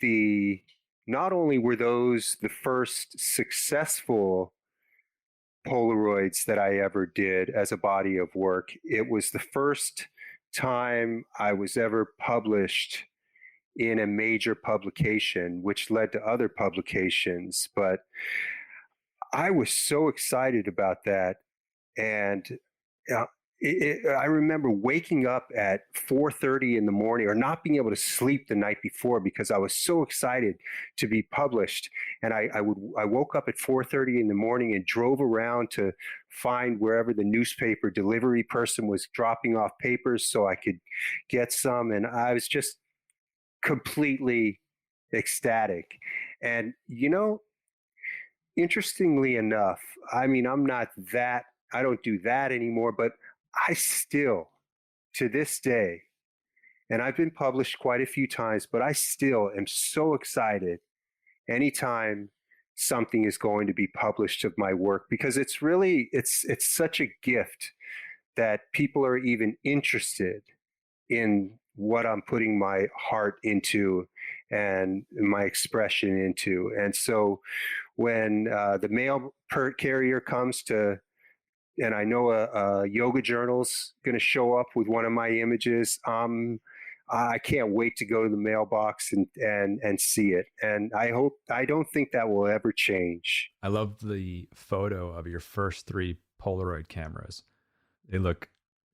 not only were those the first successful Polaroids that I ever did as a body of work, it was the first time I was ever published in a major publication, which led to other publications. But I was so excited about that. And uh, I remember waking up at 4:30 in the morning, or not being able to sleep the night before because I was so excited to be published. And I woke up at 4:30 in the morning and drove around to find wherever the newspaper delivery person was dropping off papers so I could get some. And I was just completely ecstatic. And interestingly enough, I mean, I don't do that anymore, but I still, to this day, and I've been published quite a few times, but I still am so excited anytime something is going to be published of my work, because it's such a gift that people are even interested in what I'm putting my heart into and my expression into. And so when the mail carrier comes to, and I know a yoga journal's going to show up with one of my images, I can't wait to go to the mailbox and see it. And I don't think that will ever change. I love the photo of your first 3 Polaroid cameras. They look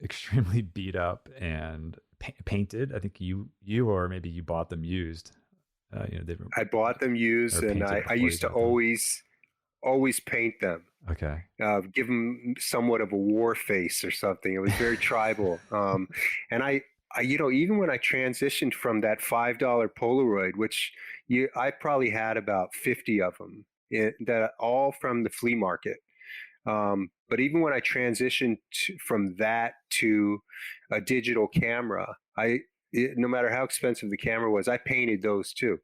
extremely beat up and painted. I think you or maybe you bought them used. I bought them used, and I used to always paint them. Okay. Give them somewhat of a war face or something. It was very tribal. And I, even when I transitioned from that $5 Polaroid, which I probably had about 50 of them, that all from the flea market. But even when I transitioned from that to a digital camera, no matter how expensive the camera was, I painted those too.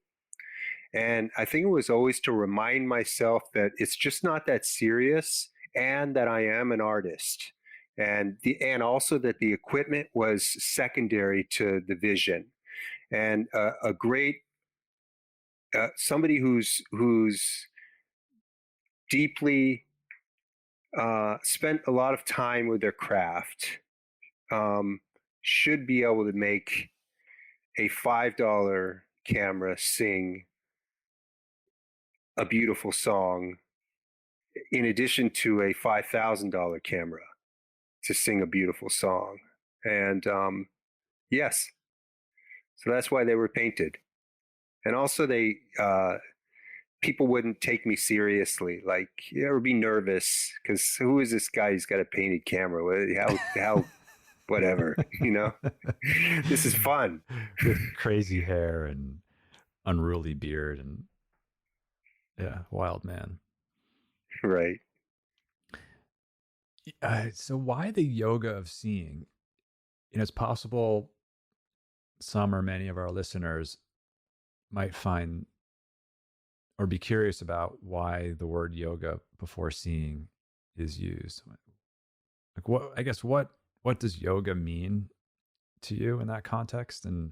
And I think it was always to remind myself that it's just not that serious, and that I am an artist. And also that the equipment was secondary to the vision. And a great somebody who's deeply spent a lot of time with their craft should be able to make a $5 camera sing a beautiful song, in addition to a $5,000 camera to sing a beautiful song. And yes, so that's why they were painted. And also people wouldn't take me seriously, like, or be nervous, because who is this guy who's got a painted camera? How whatever, this is fun. With crazy hair and unruly beard and wild man. Right. So why the yoga of seeing? It's possible some or many of our listeners might find or be curious about why the word yoga before seeing is used. Like what does yoga mean to you in that context, and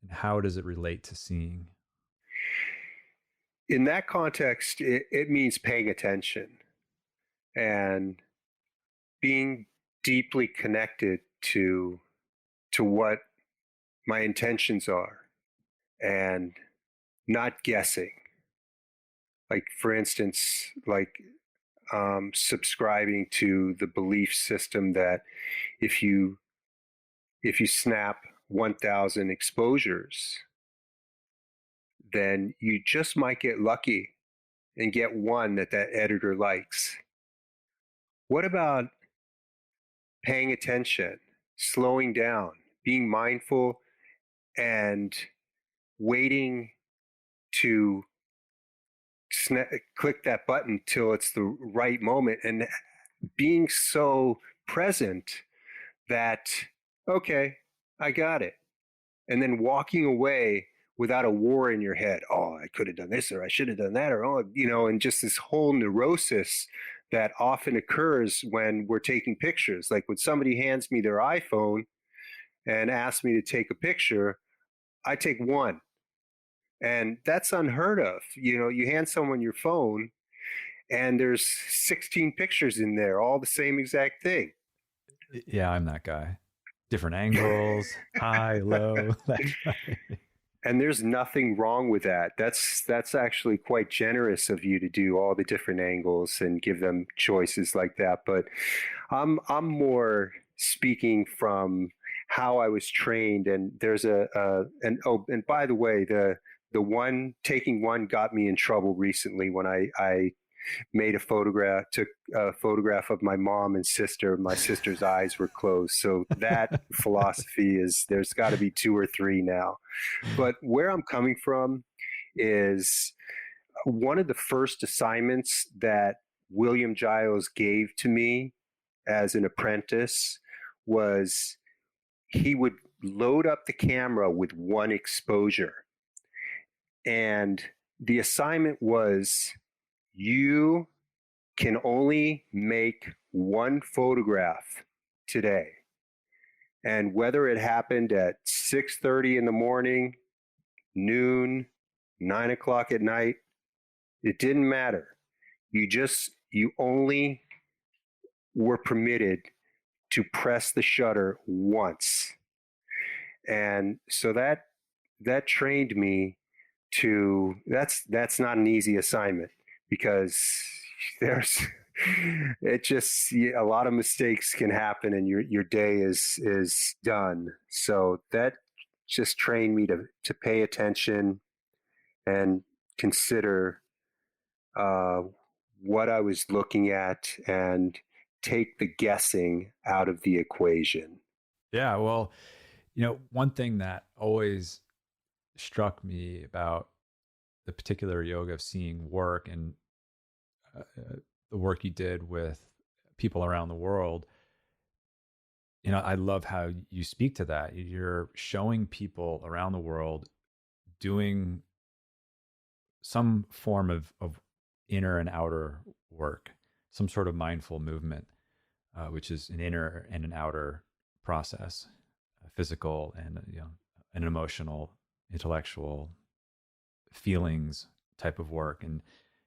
how does it relate to seeing? In that context, it means paying attention and being deeply connected to what my intentions are and not guessing. Like, for instance, like subscribing to the belief system that if you snap 1,000 exposures, then you just might get lucky and get one that editor likes. What about paying attention, slowing down, being mindful, and waiting to click that button till it's the right moment, and being so present that, okay, I got it. And then walking away without a war in your head. Oh, I could have done this, or I should have done that, or, oh, and just this whole neurosis that often occurs when we're taking pictures. Like when somebody hands me their iPhone and asks me to take a picture, I take one. And that's unheard of. You hand someone your phone and there's 16 pictures in there, all the same exact thing. Yeah, I'm that guy. Different angles, high, low. That's right. And there's nothing wrong with that. That's actually quite generous of you to do all the different angles and give them choices like that. But I'm more speaking from how I was trained. And there's and by the way, the one taking one got me in trouble recently when I took a photograph of my mom and sister. My sister's eyes were closed. So that philosophy is, there's got to be two or three now. But where I'm coming from is one of the first assignments that William Giles gave to me as an apprentice was he would load up the camera with one exposure. And the assignment was, you can only make one photograph today. And whether it happened at 6:30 in the morning, noon, 9 o'clock at night, it didn't matter. You only were permitted to press the shutter once. And so that trained me to, that's not an easy assignment, because there's a lot of mistakes can happen and your day is done. So that just trained me to pay attention and consider what I was looking at and take the guessing out of the equation. Yeah, well, one thing that always struck me about the particular yoga of seeing work and the work you did with people around the world, I love how you speak to that. You're showing people around the world doing some form of inner and outer work, some sort of mindful movement, which is an inner and an outer process, physical and an emotional, intellectual, feelings type of work. And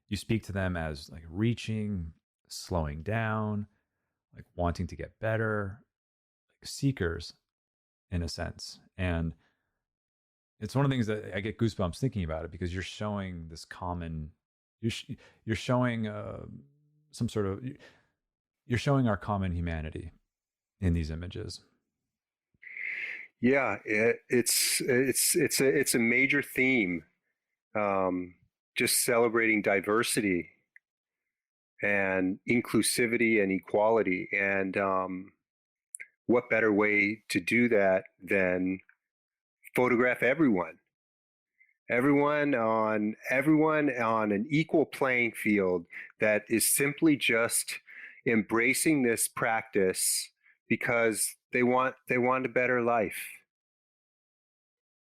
you speak to them as like reaching, slowing down, like wanting to get better, like seekers in a sense. And it's one of the things that I get goosebumps thinking about it, because you're showing this common, you're showing some sort of, you're showing our common humanity in these images. Yeah, it's a major theme. Just celebrating diversity and inclusivity and equality. And what better way to do that than photograph everyone on an equal playing field, that is simply just embracing this practice because they want a better life.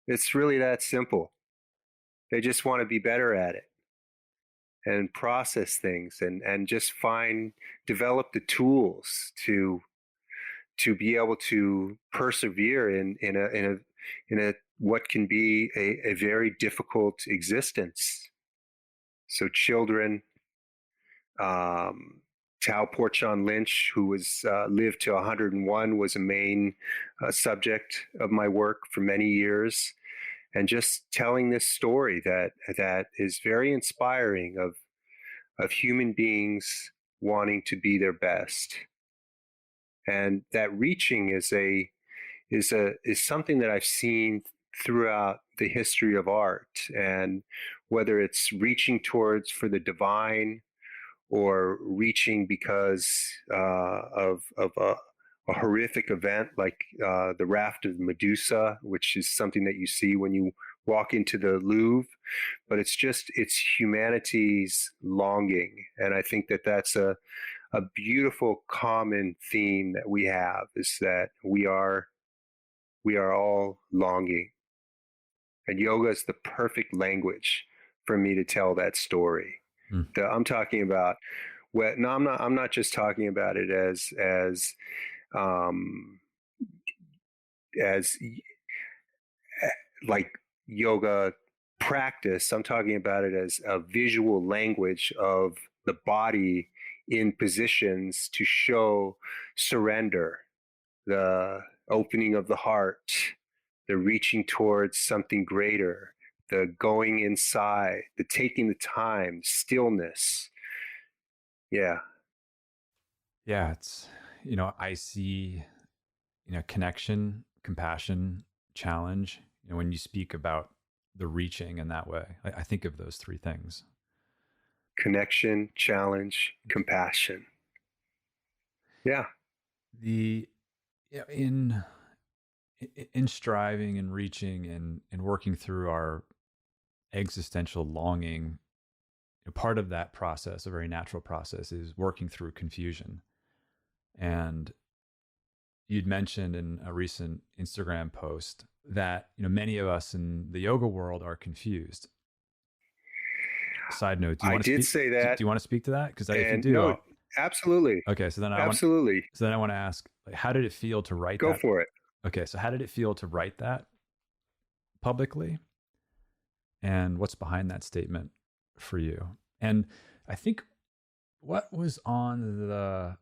It's really that simple. They just want to be better at it and process things and just develop the tools to be able to persevere in a what can be a very difficult existence. So children, Tao Porchon Lynch, who was lived to 101, was a main subject of my work for many years, and just telling this story that is very inspiring of human beings wanting to be their best, and that reaching is something that I've seen throughout the history of art, and whether it's reaching towards for the divine or reaching because of a horrific event like the raft of Medusa, which is something that you see when you walk into the Louvre, but it's humanity's longing, and I think that that's a beautiful common theme that we have, is that we are all longing, and yoga is the perfect language for me to tell that story. Mm. I'm talking about no, I'm not just talking about it um, as like yoga practice. I'm talking about it as a visual language of the body in positions to show surrender, the opening of the heart, the reaching towards something greater, the going inside, the taking the time, stillness. Yeah. Yeah, it's, I see, connection, compassion, challenge. When you speak about the reaching in that way, I think of those three things. Connection, challenge, compassion. Yeah. The in striving and reaching and working through our existential longing, part of that process, a very natural process, is working through confusion. And you'd mentioned in a recent Instagram post that many of us in the yoga world are confused. Side note: I did say that. Do you want to speak to that? Because if you And do, no, absolutely. okay. So then Absolutely. I want to ask, like, how did it feel to write Go that? for it. Okay, so how did it feel to write that publicly, and what's behind that statement for you? And I think what was on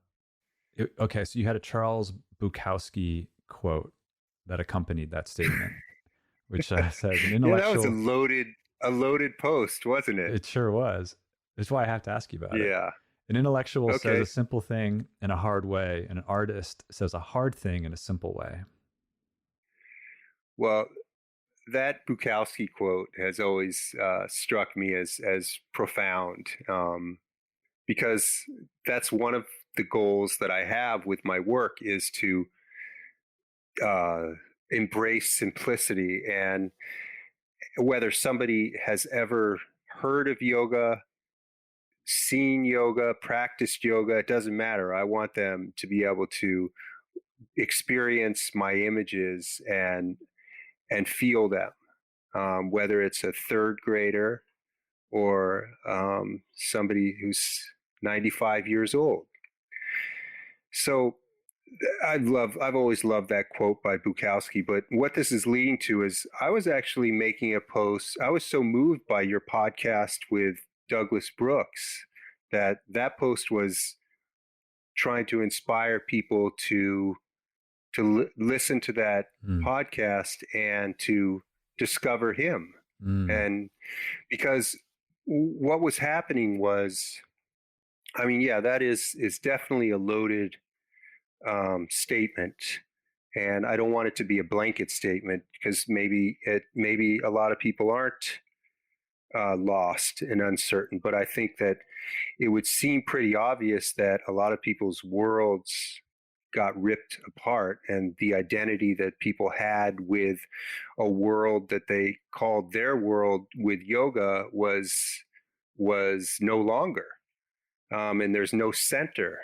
okay, so you had a Charles Bukowski quote that accompanied that statement, which says an Yeah, that was intellectual. a loaded post, wasn't it? It sure was. That's why I have to ask you about it. Yeah. An intellectual says Okay. a simple thing in a hard way, and an artist says a hard thing in a simple way. Well, that Bukowski quote has always struck me as profound, because that's one of the goals that I have with my work, is to uh, embrace simplicity. And whether somebody has ever heard of yoga, seen yoga, practiced yoga, it doesn't matter. I want them to be able to experience my images and feel them, whether it's a third grader or somebody who's 95 years old. So I've always loved that quote by Bukowski. But what this is leading to is I was actually making a post. I was so moved by your podcast with Douglas Brooks that post was trying to inspire people to listen to that Mm. podcast and to discover him. Mm. And because what was happening was, I mean, yeah, that is definitely a loaded statement, and I don't want it to be a blanket statement, because maybe a lot of people aren't lost and uncertain. But I think that it would seem pretty obvious that a lot of people's worlds got ripped apart, and the identity that people had with a world that they called their world with yoga was no longer, and there's no center.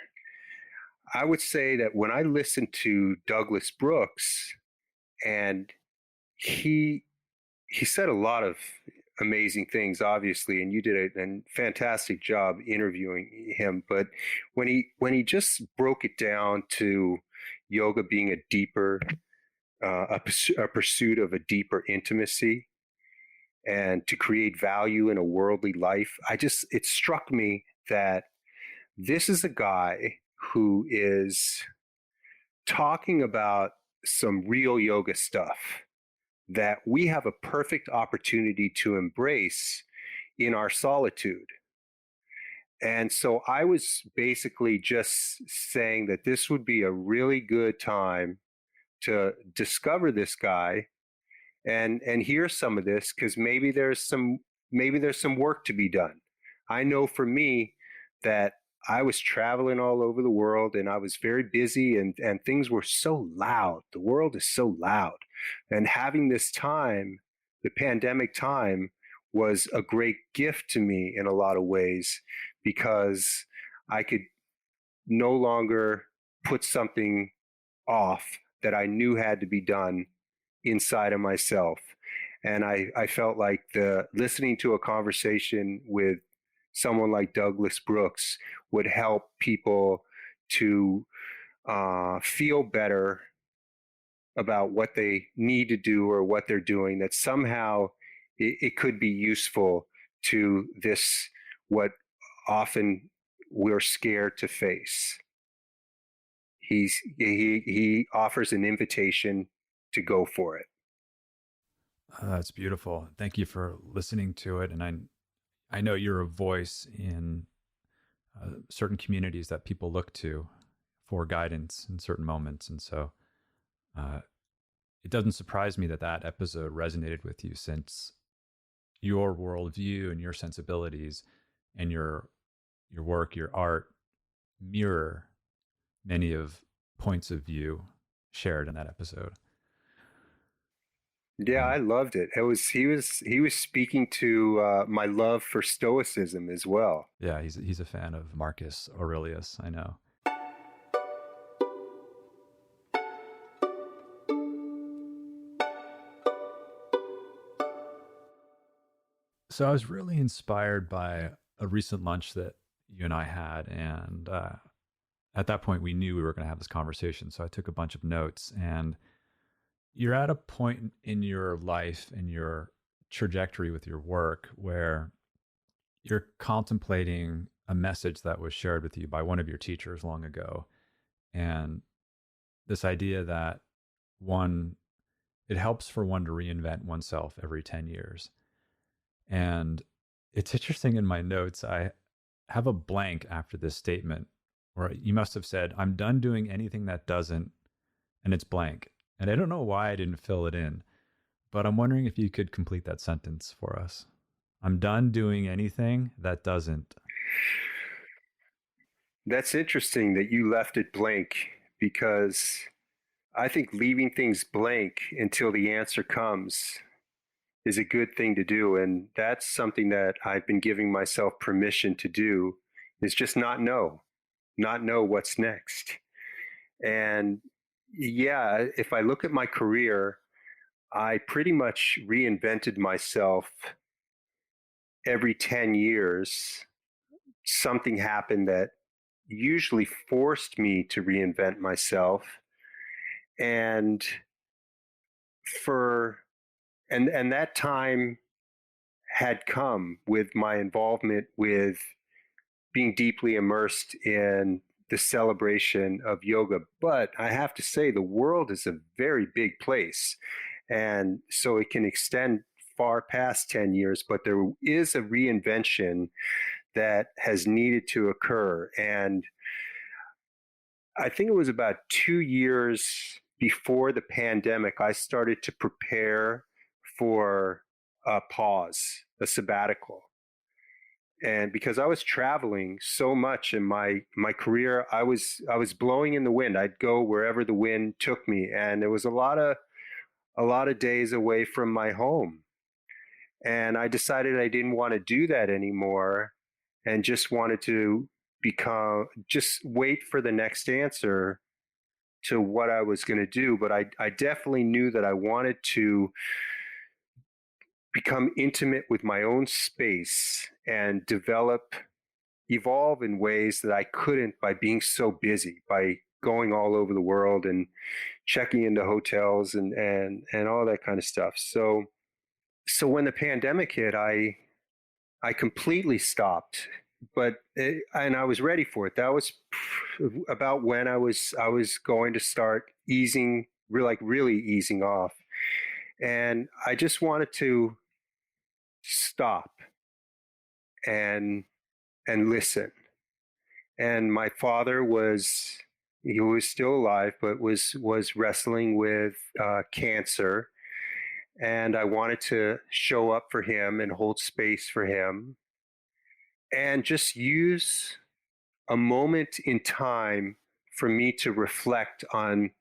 I would say that when I listen to Douglas Brooks, and he he said a lot of amazing things, obviously, and you did a fantastic job interviewing him. But when he just broke it down to yoga being a deeper, a pursuit of a deeper intimacy, and to create value in a worldly life, it struck me that this is a guy who is talking about some real yoga stuff that we have a perfect opportunity to embrace in our solitude. And so I was basically just saying that this would be a really good time to discover this guy and hear some of this, because maybe there's some work to be done. I know for me that I was traveling all over the world and I was very busy, and things were so loud. The world is so loud. And having this time, the pandemic time, was a great gift to me in a lot of ways, because I could no longer put something off that I knew had to be done inside of myself. And I felt like the listening to a conversation with someone like Douglas Brooks would help people to feel better about what they need to do or what they're doing, that somehow it could be useful to this, what often we're scared to face. He offers an invitation to go for it. That's beautiful. Thank you for listening to it. And I know you're a voice in certain communities that people look to for guidance in certain moments. And so it doesn't surprise me that that episode resonated with you, since your worldview and your sensibilities and your work, your art mirror many of points of view shared in that episode. Yeah, I loved it. He was speaking to my love for Stoicism as well. Yeah, he's a fan of Marcus Aurelius, I know. So I was really inspired by a recent lunch that you and I had, and at that point we knew we were going to have this conversation. So I took a bunch of notes, and you're at a point in your life and your trajectory with your work where you're contemplating a message that was shared with you by one of your teachers long ago. And this idea that it helps for one to reinvent oneself every 10 years. And it's interesting, in my notes, I have a blank after this statement where you must have said, "I'm done doing anything that doesn't," and it's blank. And I don't know why I didn't fill it in, but I'm wondering if you could complete that sentence for us. I'm done doing anything that doesn't. That's interesting that you left it blank, because I think leaving things blank until the answer comes is a good thing to do. And that's something that I've been giving myself permission to do, is just not know what's next. And yeah, if I look at my career, I pretty much reinvented myself every 10 years. Something happened that usually forced me to reinvent myself. And for and that time had come with my involvement with being deeply immersed in the celebration of yoga. But I have to say, the world is a very big place. And so it can extend far past 10 years, but there is a reinvention that has needed to occur. And I think it was about 2 years before the pandemic, I started to prepare for a pause, a sabbatical. And because I was traveling so much in my career, I was blowing in the wind. I'd go wherever the wind took me, and it was a lot of days away from my home. And I decided I didn't want to do that anymore, and just wanted to just wait for the next answer to what I was going to do. But I definitely knew that I wanted to become intimate with my own space and evolve in ways that I couldn't by being so busy, by going all over the world and checking into hotels and all that kind of stuff. So when the pandemic hit, I completely stopped, and I was ready for it. That was about when I was going to start easing, like really easing off, and I just wanted to stop and listen. And my father was he was still alive, but was wrestling with cancer, and I wanted to show up for him and hold space for him and just use a moment in time for me to reflect on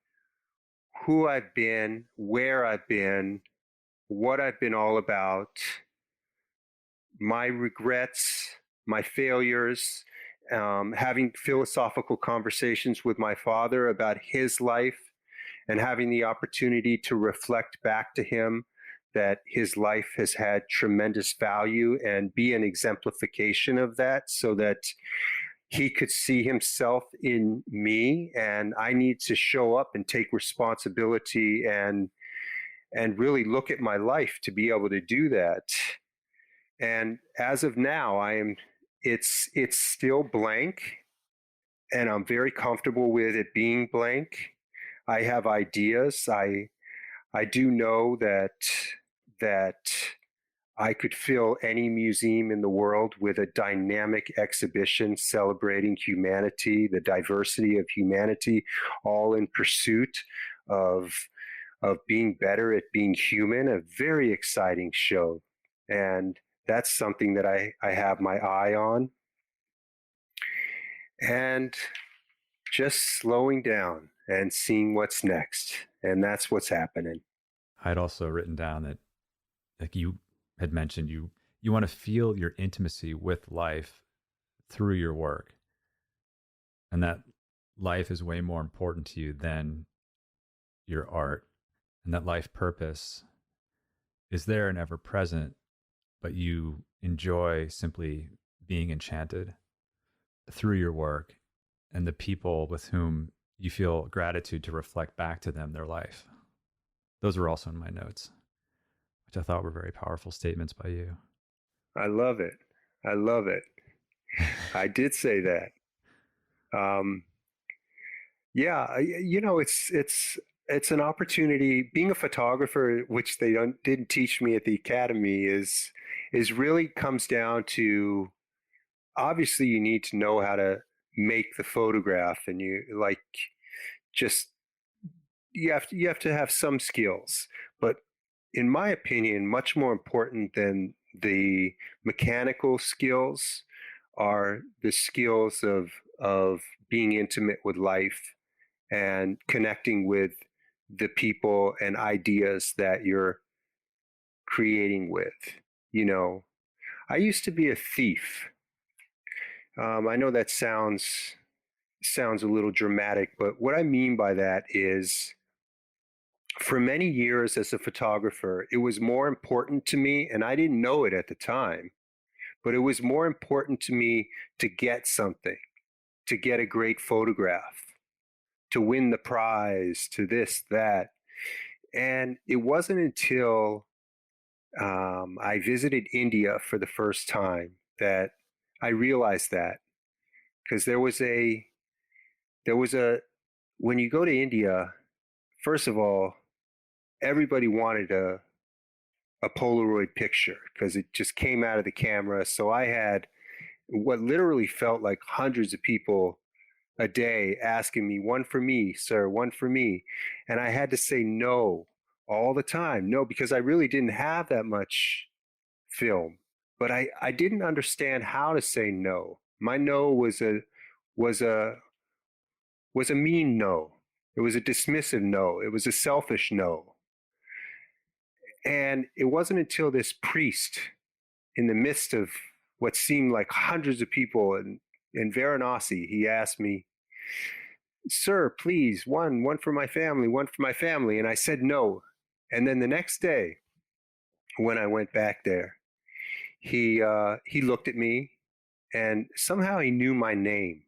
who I've been, where I've been, what I've been all about, my regrets, my failures, having philosophical conversations with my father about his life and having the opportunity to reflect back to him that his life has had tremendous value and be an exemplification of that so that he could see himself in me, and I need to show up and take responsibility and really look at my life to be able to do that. And as of now, it's still blank, and I'm very comfortable with it being blank. I have ideas. I do know that I could fill any museum in the world with a dynamic exhibition celebrating humanity, the diversity of humanity, all in pursuit of being better at being human. A very exciting show, and that's something that I have my eye on, and just slowing down and seeing what's next, and that's what's happening. I'd also written down that, like you had mentioned, you want to feel your intimacy with life through your work, and that life is way more important to you than your art, and that life purpose is there and ever present, but you enjoy simply being enchanted through your work and the people with whom you feel gratitude to reflect back to them their life. Those were also in my notes, which I thought were very powerful statements by you. I love it. I love it. I did say that. Um, yeah, it's an opportunity. Being a photographer, which didn't teach me at the academy, is really comes down to, obviously you need to know how to make the photograph, and just you have to have some skills. But in my opinion, much more important than the mechanical skills are the skills of being intimate with life and connecting with the people and ideas that you're creating with. You know, I used to be a thief. I know that sounds a little dramatic, but what I mean by that is, for many years as a photographer, it was more important to me, and I didn't know it at the time, but it was more important to me to get something, to get a great photograph, to win the prize, to this, that. And it wasn't until I visited India for the first time that I realized that, because there was a, when you go to India, first of all, everybody wanted a Polaroid picture because it just came out of the camera. So I had what literally felt like hundreds of people a day asking me, one for me, sir, one for me. And I had to say no all the time. No, because I really didn't have that much film. But I didn't understand how to say no. My no was a was a mean no. It was a dismissive no. It was a selfish no. And it wasn't until this priest, in the midst of what seemed like hundreds of people in Varanasi, he asked me, "Sir, please, one for my family, one for my family." And I said no. And then the next day, when I went back there. He looked at me, and somehow he knew my name.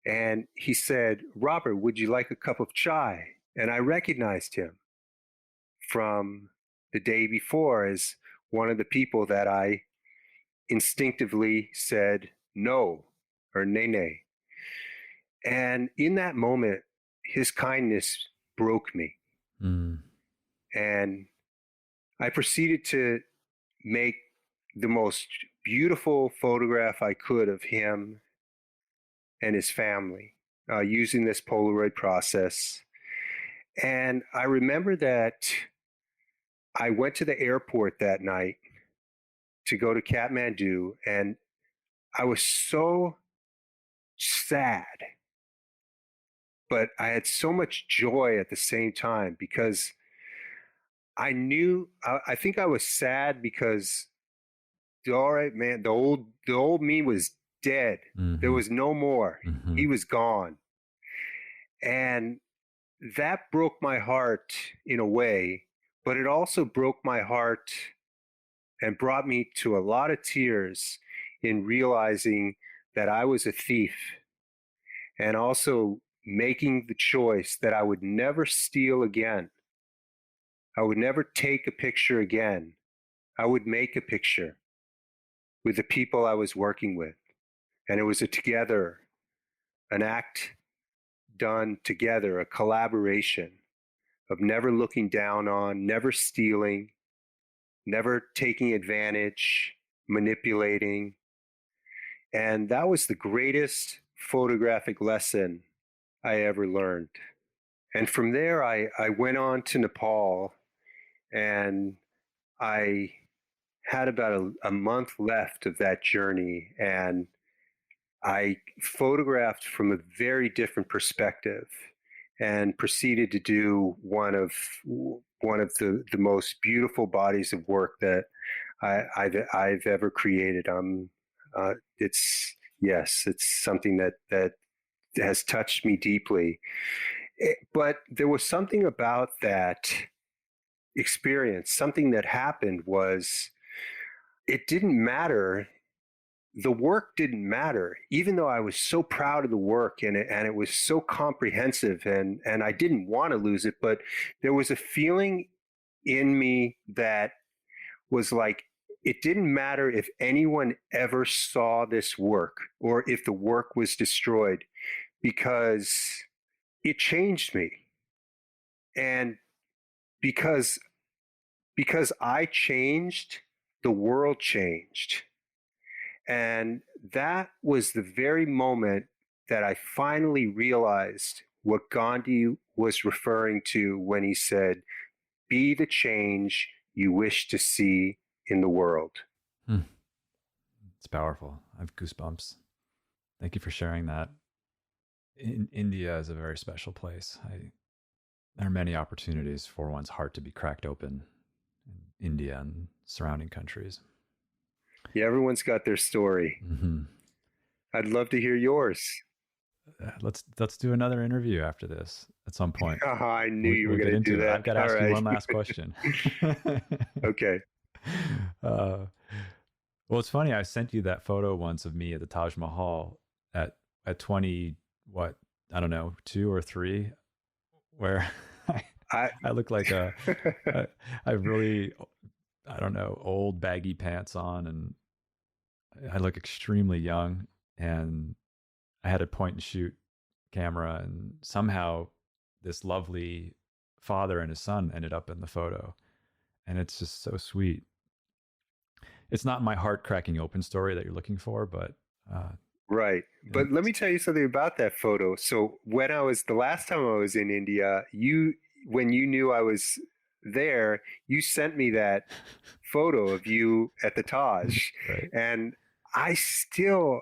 And he said, "Robert, would you like a cup of chai?" And I recognized him from the day before as one of the people that I instinctively said no or nay. And in that moment, his kindness broke me. Mm. And I proceeded to make the most beautiful photograph I could of him and his family using this Polaroid process. And I remember that I went to the airport that night to go to Kathmandu, and I was so sad, but I had so much joy at the same time because I think I was sad because, all right, man, the old me was dead. There Mm-hmm. was no more. Mm-hmm. He was gone. And that broke my heart in a way, but it also broke my heart and brought me to a lot of tears in realizing that I was a thief, and also making the choice that I would never steal again. I would never take a picture again. I would make a picture with the people I was working with. And it was a together, an act done together, a collaboration of never looking down on, never stealing, never taking advantage, manipulating. And that was the greatest photographic lesson I ever learned. And from there, I went on to Nepal, and I had about a month left of that journey. And I photographed from a very different perspective and proceeded to do one of the most beautiful bodies of work that I've ever created. It's yes, it's something that has touched me deeply. But there was something about that experience. Something that happened was it didn't matter. The work didn't matter, even though I was so proud of the work, and it was so comprehensive, and I didn't want to lose it. But there was a feeling in me that was like, it didn't matter if anyone ever saw this work or if the work was destroyed, because it changed me. And because because I changed, the world changed. And that was the very moment that I finally realized what Gandhi was referring to when he said, "Be the change you wish to see in the world." Hmm. It's powerful. I have goosebumps. Thank you for sharing that. India is a very special place. There are many opportunities for one's heart to be cracked open in India and surrounding countries. Yeah, everyone's got their story. Mm-hmm. I'd love to hear yours. Let's do another interview after this at some point. I knew you were We'll going get to do into it. that. I've got to All ask you right. one last question. Okay. uh, well, it's funny. I sent you that photo once of me at the Taj Mahal at 20, what, I don't know, 2 or 3, where I look like I really, I don't know, old baggy pants on, and I look extremely young, and I had a point and shoot camera, and somehow this lovely father and his son ended up in the photo, and it's just so sweet. It's not my heart cracking open story that you're looking for, but Right. But let me tell you something about that photo. So the last time I was in India, when you knew I was there, you sent me that photo of you at the Taj. right. And I still,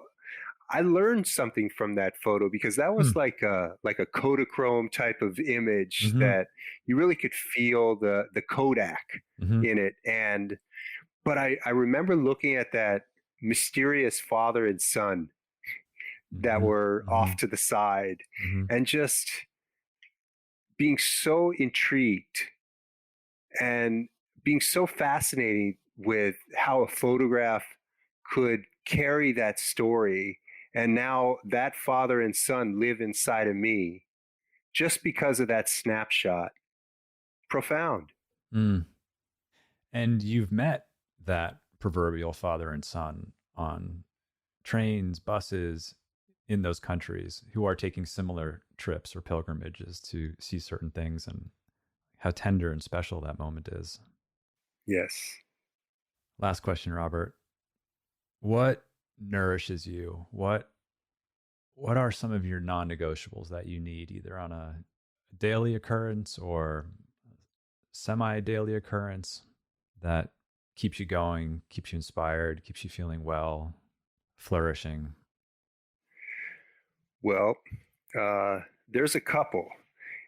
I learned something from that photo, because that was like a Kodachrome type of image Mm-hmm. that you really could feel the Kodak Mm-hmm. in it. But I remember looking at that mysterious father and son that were Mm-hmm. off to the side, Mm-hmm. and just being so intrigued, and being so fascinated with how a photograph could carry that story. And now that father and son live inside of me just because of that snapshot. Profound. Mm. And you've met that proverbial father and son on trains, buses in those countries who are taking similar trips or pilgrimages to see certain things, and how tender and special that moment is. Yes. Last question, Robert. What nourishes you? What are some of your non-negotiables that you need either on a daily occurrence or semi-daily occurrence that keeps you going, keeps you inspired, keeps you feeling well, flourishing? Well, there's a couple,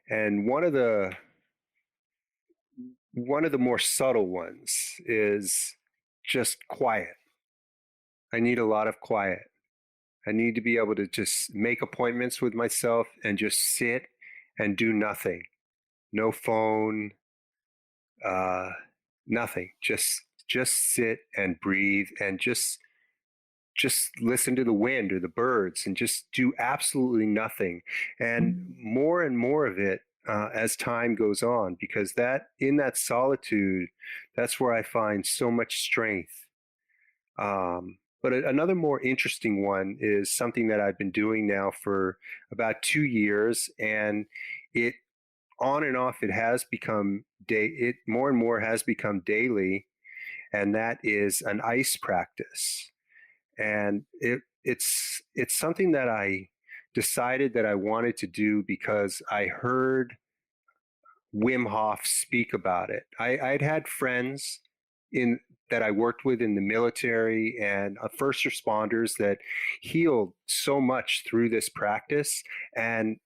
and one of the more subtle ones is just quiet. I need a lot of quiet. I need to be able to just make appointments with myself and just sit and do nothing. No phone, uh, nothing. Just sit and breathe and just listen to the wind or the birds and just do absolutely nothing. And more of it as time goes on, because that in that solitude, that's where I find so much strength. But another more interesting one is something that I've been doing now for about 2 years, and it on and off it has become it more and more has become daily, and that is an ice practice. And it's something that I decided that I wanted to do because I heard Wim Hof speak about it. I'd had friends in that I worked with in the military and first responders that healed so much through this practice, and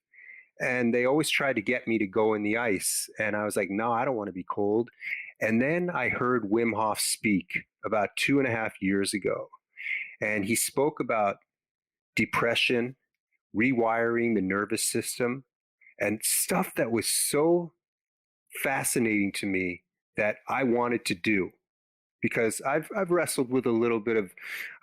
they always tried to get me to go in the ice, and I was like, no, I don't want to be cold. And then I heard Wim Hof speak about 2.5 years ago, and he spoke about depression, rewiring the nervous system, and stuff that was so fascinating to me that I wanted to do, because I've wrestled with a little bit of,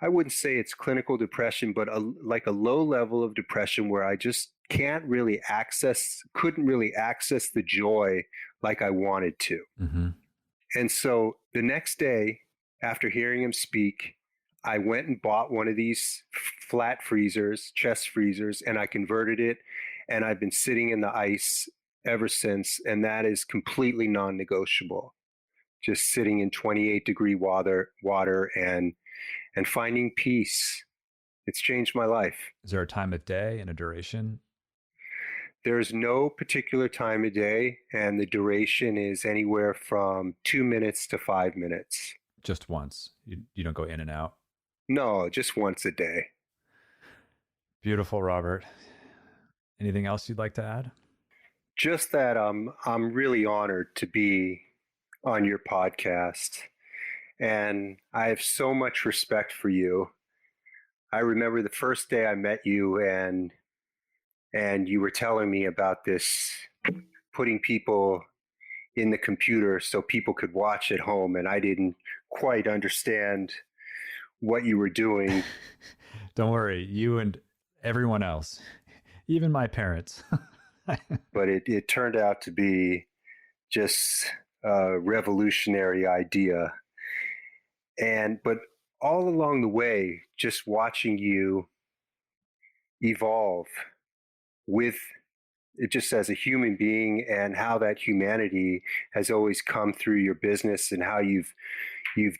I wouldn't say it's clinical depression, but like a low level of depression where I just couldn't really access the joy like I wanted to. Mm-hmm. And so the next day, after hearing him speak, I went and bought one of these flat freezers, chest freezers, and I converted it. And I've been sitting in the ice ever since. And that is completely non negotiable. Just sitting in 28-degree water and finding peace. It's changed my life. Is there a time of day and a duration? There's no particular time of day, and the duration is anywhere from 2 minutes to 5 minutes. Just once. You don't go in and out? No, just once a day. Beautiful, Robert. Anything else you'd like to add? Just that I'm really honored to be on your podcast, and I have so much respect for you. I remember the first day I met you, and you were telling me about this, putting people in the computer so people could watch at home, and I didn't quite understand what you were doing. Don't worry, you and everyone else, even my parents. But it turned out to be just a revolutionary idea. But all along the way, just watching you evolve with it, just as a human being, and how that humanity has always come through your business, and how you've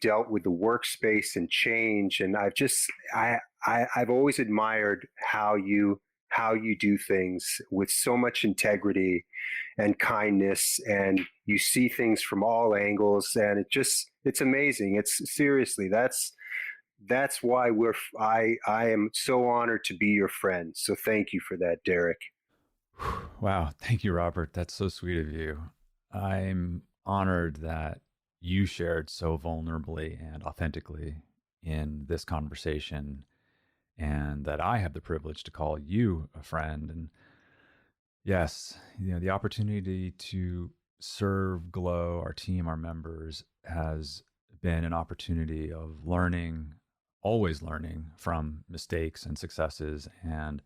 dealt with the workspace and change. And I've always admired how you do things with so much integrity and kindness, and you see things from all angles, and it's amazing. It's seriously, that's why I am so honored to be your friend. So thank you for that, Derek. Wow. Thank you, Robert. That's so sweet of you. I'm honored that you shared so vulnerably and authentically in this conversation, and that I have the privilege to call you a friend. And yes, the opportunity to serve Glo, our team, our members, has been an opportunity of learning, always learning from mistakes and successes, and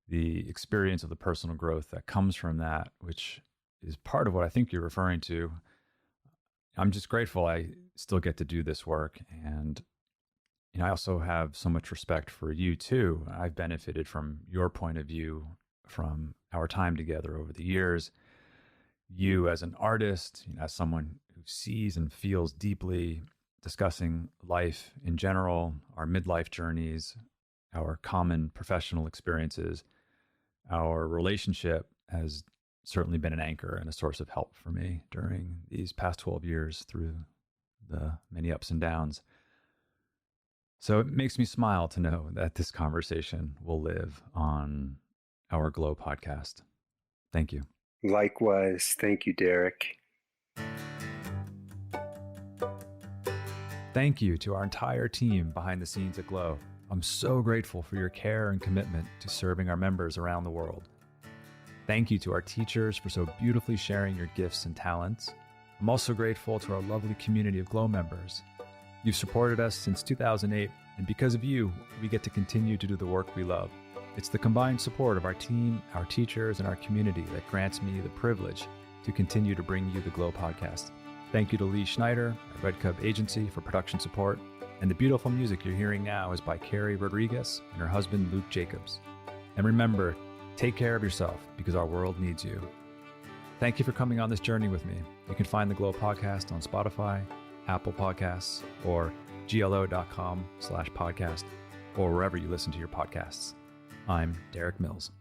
the experience of the personal growth that comes from that, which is part of what I think you're referring to. I'm just grateful I still get to do this work. And I also have so much respect for you too. I've benefited from your point of view from our time together over the years. You as an artist, as someone who sees and feels deeply, discussing life in general, our midlife journeys, our common professional experiences. Our relationship has certainly been an anchor and a source of help for me during these past 12 years through the many ups and downs. So it makes me smile to know that this conversation will live on our Glo podcast. Thank you. Likewise. Thank you, Derek. Thank you to our entire team behind the scenes at Glo. I'm so grateful for your care and commitment to serving our members around the world. Thank you to our teachers for so beautifully sharing your gifts and talents. I'm also grateful to our lovely community of Glo members. You've supported us since 2008, and because of you, we get to continue to do the work we love. It's the combined support of our team, our teachers, and our community that grants me the privilege to continue to bring you the Glo podcast. Thank you to Lee Schneider, our Red Cub agency, for production support. And the beautiful music you're hearing now is by Carrie Rodriguez and her husband, Luke Jacobs. And remember, take care of yourself because our world needs you. Thank you for coming on this journey with me. You can find the Glo podcast on Spotify, Apple Podcasts, or glo.com/podcast, or wherever you listen to your podcasts. I'm Derek Mills.